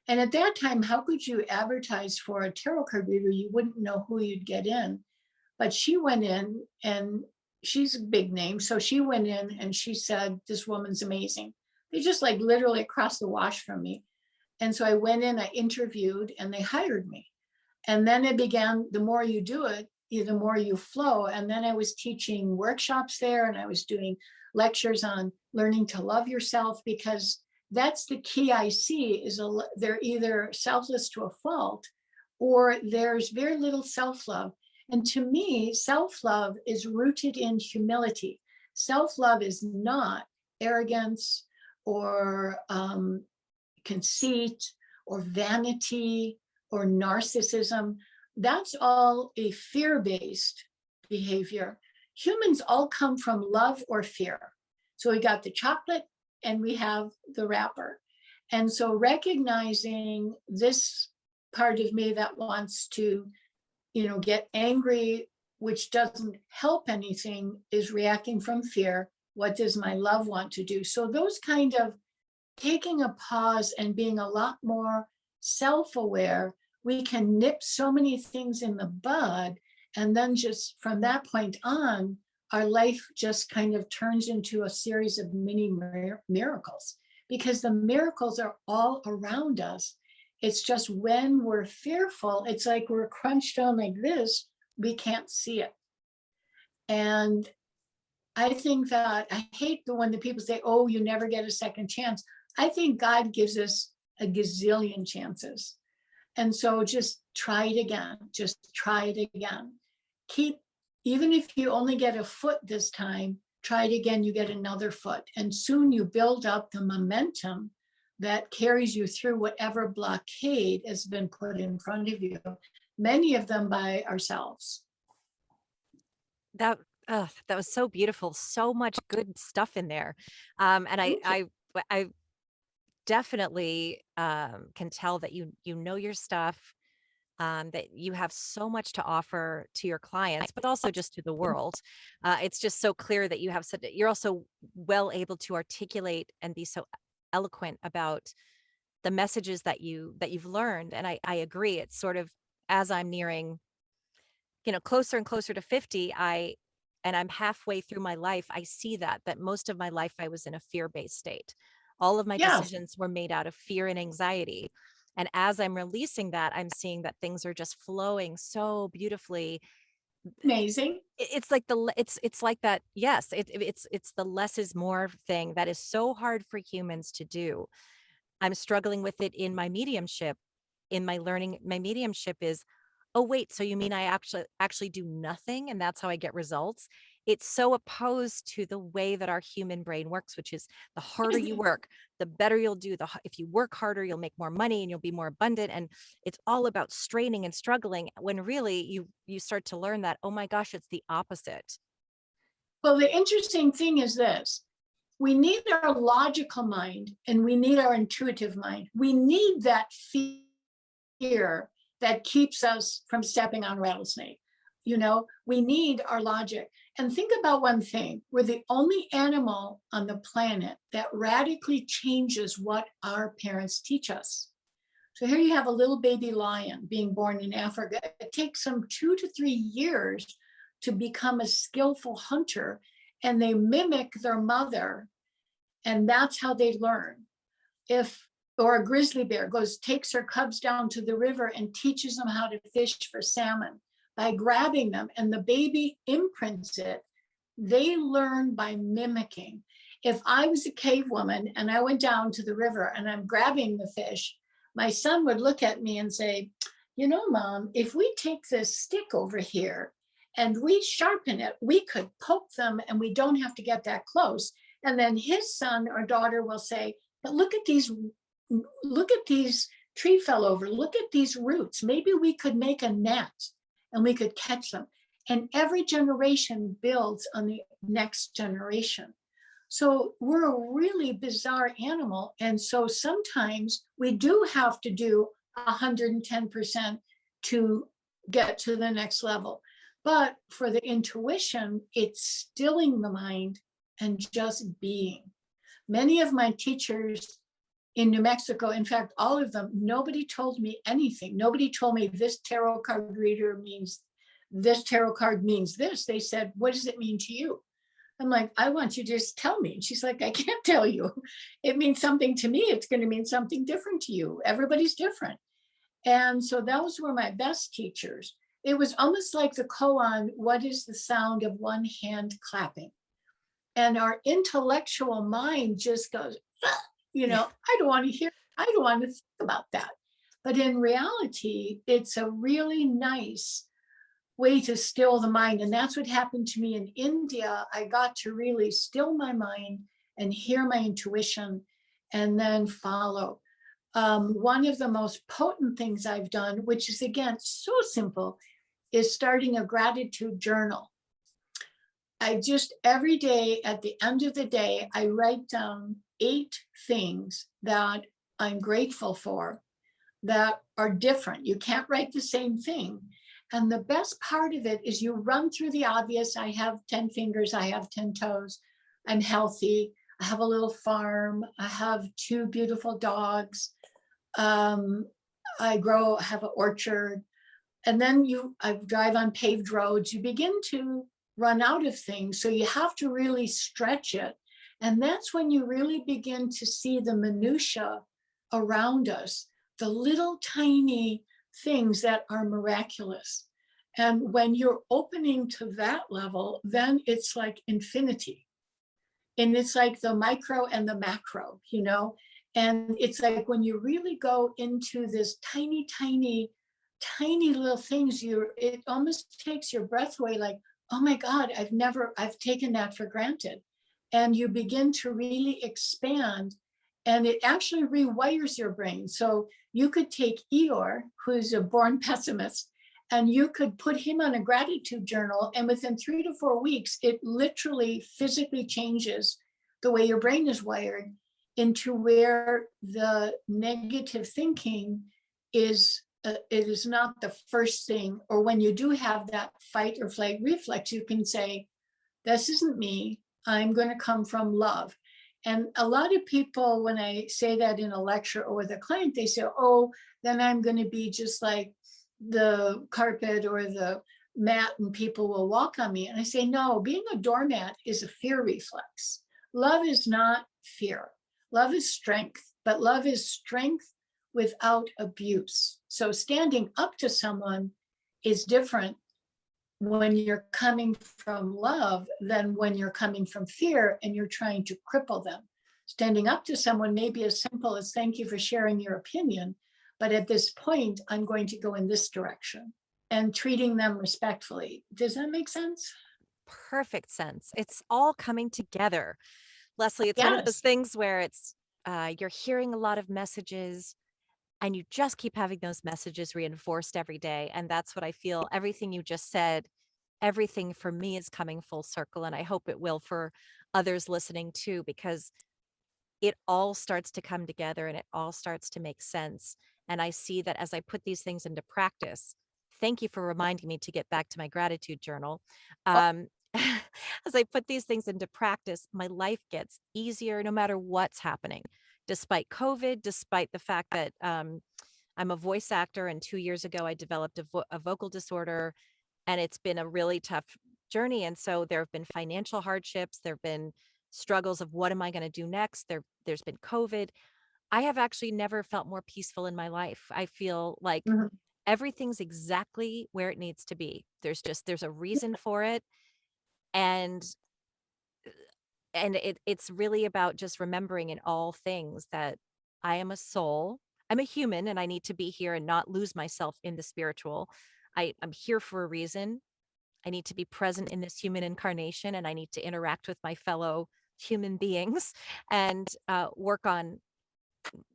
And at that time, how could you advertise for a tarot card reader? You wouldn't know who you'd get in. But she went in, and she's a big name. So she went in and she said, this woman's amazing. They just like literally across the wash from me. And so I went in, I interviewed, and they hired me. And then it began, the more you do it, the more you flow. And then I was teaching workshops there, and I was doing lectures on learning to love yourself, because that's the key I see is they're either selfless to a fault, or there's very little self-love. And to me, self-love is rooted in humility. Self-love is not arrogance or conceit or vanity or narcissism. That's all a fear-based behavior. Humans all come from love or fear. So we got the chocolate and we have the wrapper. And so recognizing this part of me that wants to, you know, get angry, which doesn't help anything, is reacting from fear. What does my love want to do? So those kind of taking a pause and being a lot more self-aware, we can nip so many things in the bud. And then just from that point on, our life just kind of turns into a series of mini miracles, because the miracles are all around us. It's just when we're fearful, it's like we're crunched on like this, we can't see it. And I think that, I hate the one that people say, oh, you never get a second chance. I think God gives us a gazillion chances. And so just try it again, just try it again. Even if you only get a foot this time, try it again, you get another foot. And soon you build up the momentum that carries you through whatever blockade has been put in front of you, many of them by ourselves. That that was so beautiful. So much good stuff in there. And I definitely can tell that you know your stuff, that you have so much to offer to your clients, but also just to the world. It's just so clear that you have you're also well able to articulate and be so eloquent about the messages that you've learned. And I agree. It's sort of, as I'm nearing, closer and closer to 50, and I'm halfway through my life, I see that most of my life I was in a fear-based state. All of my Yes. decisions were made out of fear and anxiety. And as I'm releasing that, I'm seeing that things are just flowing so beautifully. Amazing. It's like it's like that. Yes, it's the less is more thing that is so hard for humans to do. I'm struggling with it in my mediumship. In my learning, my mediumship is, oh wait, so you mean I actually do nothing and that's how I get results? It's so opposed to the way that our human brain works, which is the harder you work, the better you'll do. If you work harder, you'll make more money and you'll be more abundant. And it's all about straining and struggling, when really you start to learn that, oh my gosh, it's the opposite. Well, the interesting thing is this. We need our logical mind and we need our intuitive mind. We need that fear that keeps us from stepping on rattlesnake. We need our logic. And think about one thing. We're the only animal on the planet that radically changes what our parents teach us. So here you have a little baby lion being born in Africa. It takes them 2 to 3 years to become a skillful hunter, and they mimic their mother, and that's how they learn. Or a grizzly bear takes her cubs down to the river and teaches them how to fish for salmon by grabbing them, and the baby imprints it. They learn by mimicking. If I was a cave woman and I went down to the river and I'm grabbing the fish, my son would look at me and say, Mom, if we take this stick over here and we sharpen it. We could poke them and we don't have to get that close. And then his son or daughter will say, but look at these tree fell over. Look at these roots. Maybe we could make a net and we could catch them. And every generation builds on the next generation. So we're a really bizarre animal. And so sometimes we do have to do 110% to get to the next level. But for the intuition, it's stilling the mind and just being. Many of my teachers in New Mexico, in fact, all of them, nobody told me anything. Nobody told me this tarot card reader means this tarot card means this. They said, what does it mean to you? I'm like, I want you to just tell me. And she's like, I can't tell you. It means something to me. It's going to mean something different to you. Everybody's different. And so those were my best teachers. It was almost like the koan, what is the sound of one hand clapping? And our intellectual mind just goes, I don't want to hear, I don't want to think about that. But in reality, it's a really nice way to still the mind. And that's what happened to me in India. I got to really still my mind and hear my intuition and then follow. One of the most potent things I've done, which is again so simple, is starting a gratitude journal. I just every day at the end of the day, I write down 8 things that I'm grateful for that are different. You can't write the same thing. And the best part of it is you run through the obvious. I have 10 fingers, I have 10 toes, I'm healthy, I have a little farm, I have 2 beautiful dogs, I have an orchard. And then I drive on paved roads. You begin to run out of things. So you have to really stretch it. And that's when you really begin to see the minutia around us, the little tiny things that are miraculous. And when you're opening to that level, then it's like infinity. And it's like the micro and the macro, And it's like when you really go into this tiny, tiny, tiny little things, it almost takes your breath away, like, oh my God, I've taken that for granted. And you begin to really expand, and it actually rewires your brain. So you could take Eeyore, who's a born pessimist, and you could put him on a gratitude journal, and within 3 to 4 weeks, it literally physically changes the way your brain is wired into where the negative thinking is. It is not the first thing, or when you do have that fight or flight reflex, you can say, this isn't me, I'm going to come from love. And a lot of people, when I say that in a lecture or with a client, they say, oh, then I'm going to be just like the carpet or the mat and people will walk on me. And I say, no, being a doormat is a fear reflex. Love is not fear. Love is strength, but love is strength without abuse. So standing up to someone is different when you're coming from love than when you're coming from fear and you're trying to cripple them. Standing up to someone may be as simple as thank you for sharing your opinion, but at this point, I'm going to go in this direction, and treating them respectfully. Does that make sense? Perfect sense. It's all coming together. Lesley, it's one of those Yes. things where you're hearing a lot of messages and you just keep having those messages reinforced every day. And that's what I feel. Everything you just said, everything for me is coming full circle. And I hope it will for others listening too, because it all starts to come together and it all starts to make sense. And I see that as I put these things into practice. Thank you for reminding me to get back to my gratitude journal. Oh, Um, as I put these things into practice, my life gets easier no matter what's happening, despite COVID, despite the fact that I'm a voice actor. And 2 years ago, I developed a vocal disorder, and it's been a really tough journey. And so there have been financial hardships. There have been struggles of what am I going to do next? There's been COVID. I have actually never felt more peaceful in my life. I feel like mhm. everything's exactly where it needs to be. There's a reason for it. And it's really about just remembering in all things that I am a soul. I'm a human and I need to be here and not lose myself in the spiritual. I'm here for a reason. I need to be present in this human incarnation, and I need to interact with my fellow human beings and work on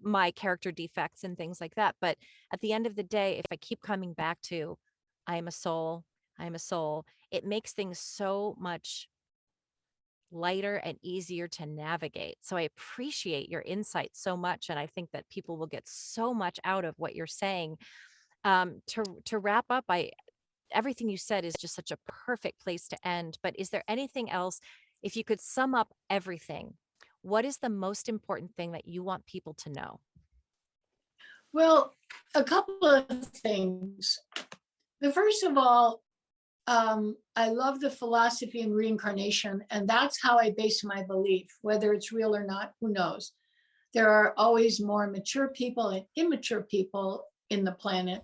my character defects and things like that. But at the end of the day, if I keep coming back to, I am a soul, I am a soul, it makes things so much lighter and easier to navigate. So I appreciate your insight so much. And I think that people will get so much out of what you're saying. To wrap up, everything you said is just such a perfect place to end. But is there anything else, if you could sum up everything, what is the most important thing that you want people to know? Well, a couple of things. The first of all, I love the philosophy in reincarnation, and that's how I base my belief. Whether it's real or not, who knows? There are always more mature people and immature people in the planet.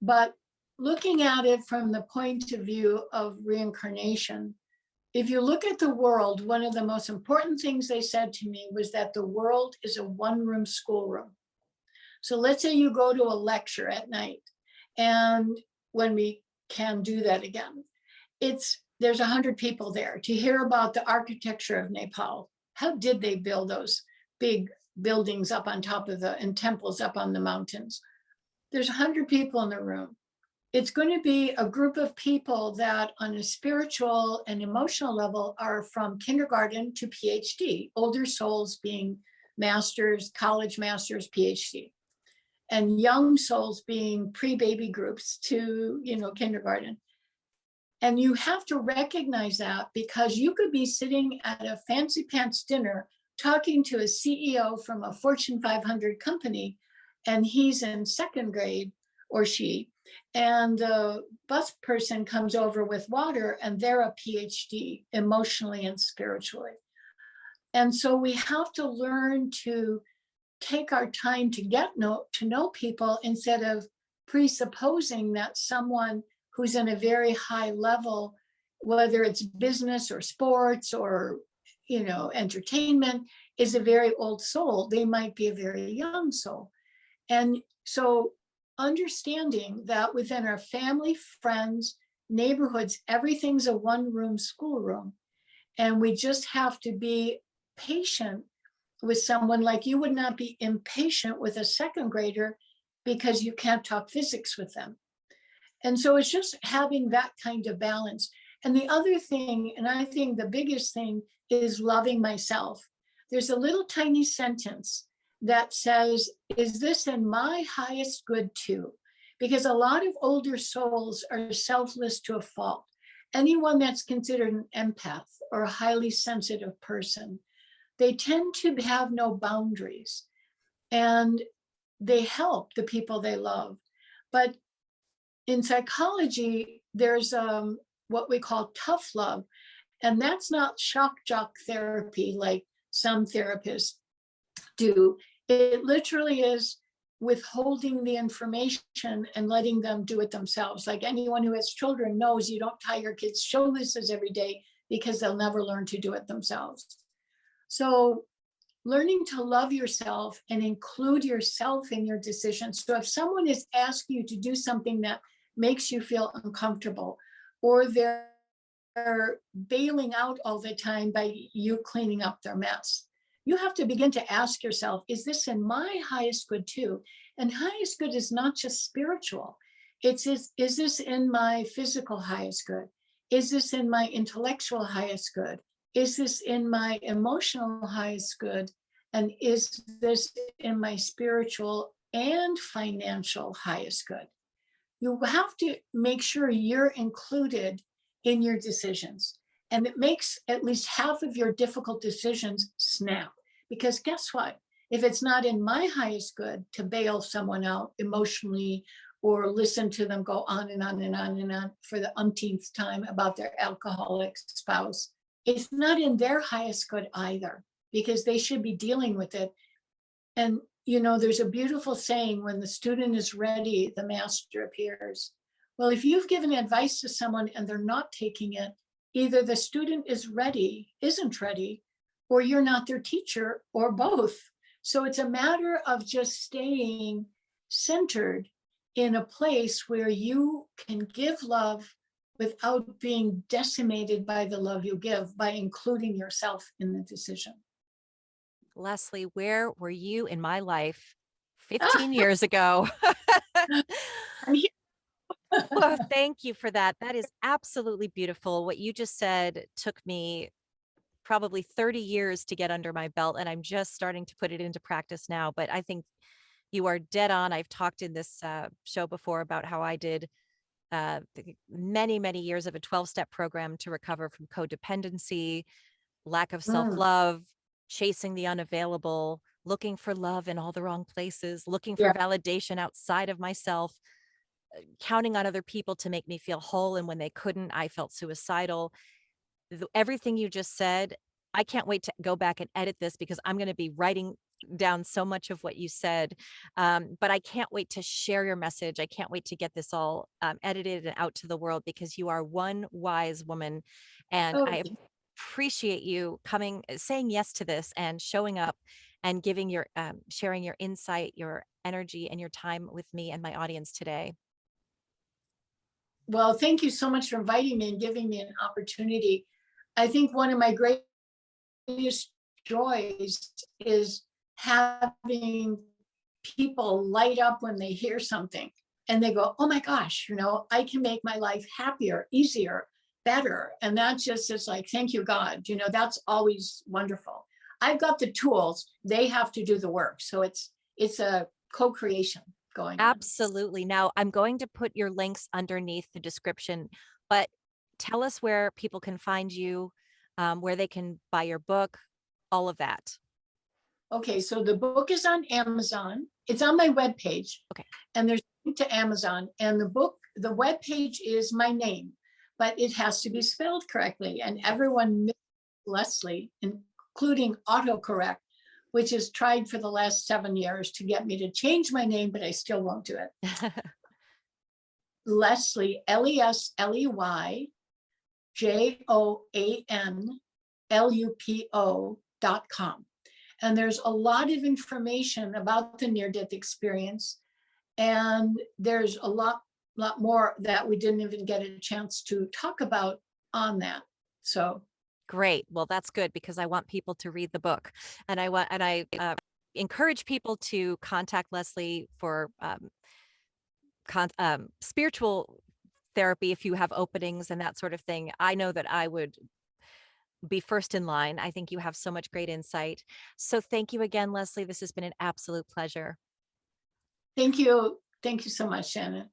But looking at it from the point of view of reincarnation, if you look at the world, one of the most important things they said to me was that the world is a one-room schoolroom. So let's say you go to a lecture at night, and when we can do that again, there's 100 people there to hear about the architecture of Nepal. How did they build those big buildings up on top of and temples up on the mountains? There's 100 people in the room. It's going to be a group of people that on a spiritual and emotional level are from kindergarten to PhD, older souls being masters, college masters, PhD, and young souls being pre-baby groups to, kindergarten. And you have to recognize that, because you could be sitting at a fancy pants dinner talking to a CEO from a Fortune 500 company, and he's in second grade, or she, and the bus person comes over with water and they're a PhD emotionally and spiritually. And so we have to learn to take our time to to know people, instead of presupposing that someone who's in a very high level, whether it's business or sports or entertainment, is a very old soul. They might be a very young soul. And so understanding that within our family, friends, neighborhoods, everything's a one-room schoolroom, and we just have to be patient with someone. Like, you would not be impatient with a second grader because you can't talk physics with them. And so it's just having that kind of balance. And the other thing, and I think the biggest thing, is loving myself. There's a little tiny sentence that says, is this in my highest good too? Because a lot of older souls are selfless to a fault. Anyone that's considered an empath or a highly sensitive person, they tend to have no boundaries, and they help the people they love. But in psychology, there's what we call tough love, and that's not shock jock therapy like some therapists do. It literally is withholding the information and letting them do it themselves. Like, anyone who has children knows you don't tie your kids' shoelaces every day, because they'll never learn to do it themselves. So learning to love yourself and include yourself in your decisions. So if someone is asking you to do something that makes you feel uncomfortable, or they're bailing out all the time by you cleaning up their mess, you have to begin to ask yourself, is this in my highest good too? And highest good is not just spiritual. Is this in my physical highest good? Is this in my intellectual highest good? Is this in my emotional highest good? And is this in my spiritual and financial highest good? You have to make sure you're included in your decisions. And it makes at least half of your difficult decisions snap. Because guess what? If it's not in my highest good to bail someone out emotionally, or listen to them go on and on and on and on for the umpteenth time about their alcoholic spouse, it's not in their highest good either, because they should be dealing with it. And there's a beautiful saying, when the student is ready, the master appears. Well, if you've given advice to someone and they're not taking it, either the student isn't ready, or you're not their teacher, or both. So it's a matter of just staying centered in a place where you can give love without being decimated by the love you give by including yourself in the decision. Lesley, where were you in my life 15 years ago? I'm here. Well, thank you for that. That is absolutely beautiful. What you just said took me probably 30 years to get under my belt, and I'm just starting to put it into practice now. But I think you are dead on. I've talked in this show before about how I did many, many years of a 12-step program to recover from codependency, lack of Mm, self-love, chasing the unavailable, looking for love in all the wrong places, looking for yeah. validation outside of myself, counting on other people to make me feel whole. And when they couldn't, I felt suicidal. Everything you just said, I can't wait to go back and edit this because I'm going to be writing down so much of what you said. But I can't wait to share your message. I can't wait to get this all edited and out to the world because you are one wise woman. And Oh, I appreciate you coming, saying yes to this and showing up and giving your, sharing your insight, your energy, and your time with me and my audience today. well, thank you so much for inviting me and giving me an opportunity. I think one of my greatest joys is having people light up when they hear something and they go, oh my gosh, I can make my life happier, easier, better. And that just is like, thank you, God. That's always wonderful. I've got the tools, they have to do the work. So it's a co-creation going on. Absolutely. Now, I'm going to put your links underneath the description, but tell us where people can find you, where they can buy your book, all of that. Okay, so the book is on Amazon. It's on my webpage. Okay. And there's a link to Amazon. And the webpage is my name, but it has to be spelled correctly. And everyone misses Lesley, including autocorrect, which has tried for the last 7 years to get me to change my name, but I still won't do it. Lesley, LesleyJoanLupo.com. And there's a lot of information about the near-death experience. And there's a lot more that we didn't even get a chance to talk about on that. So Great. Well, that's good because I want people to read the book, and I encourage people to contact Lesley for spiritual therapy if you have openings and that sort of thing. I know that I would be first in line. I think you have so much great insight. So thank you again, Lesley. This has been an absolute pleasure. thank you. Thank you so much, Shannon.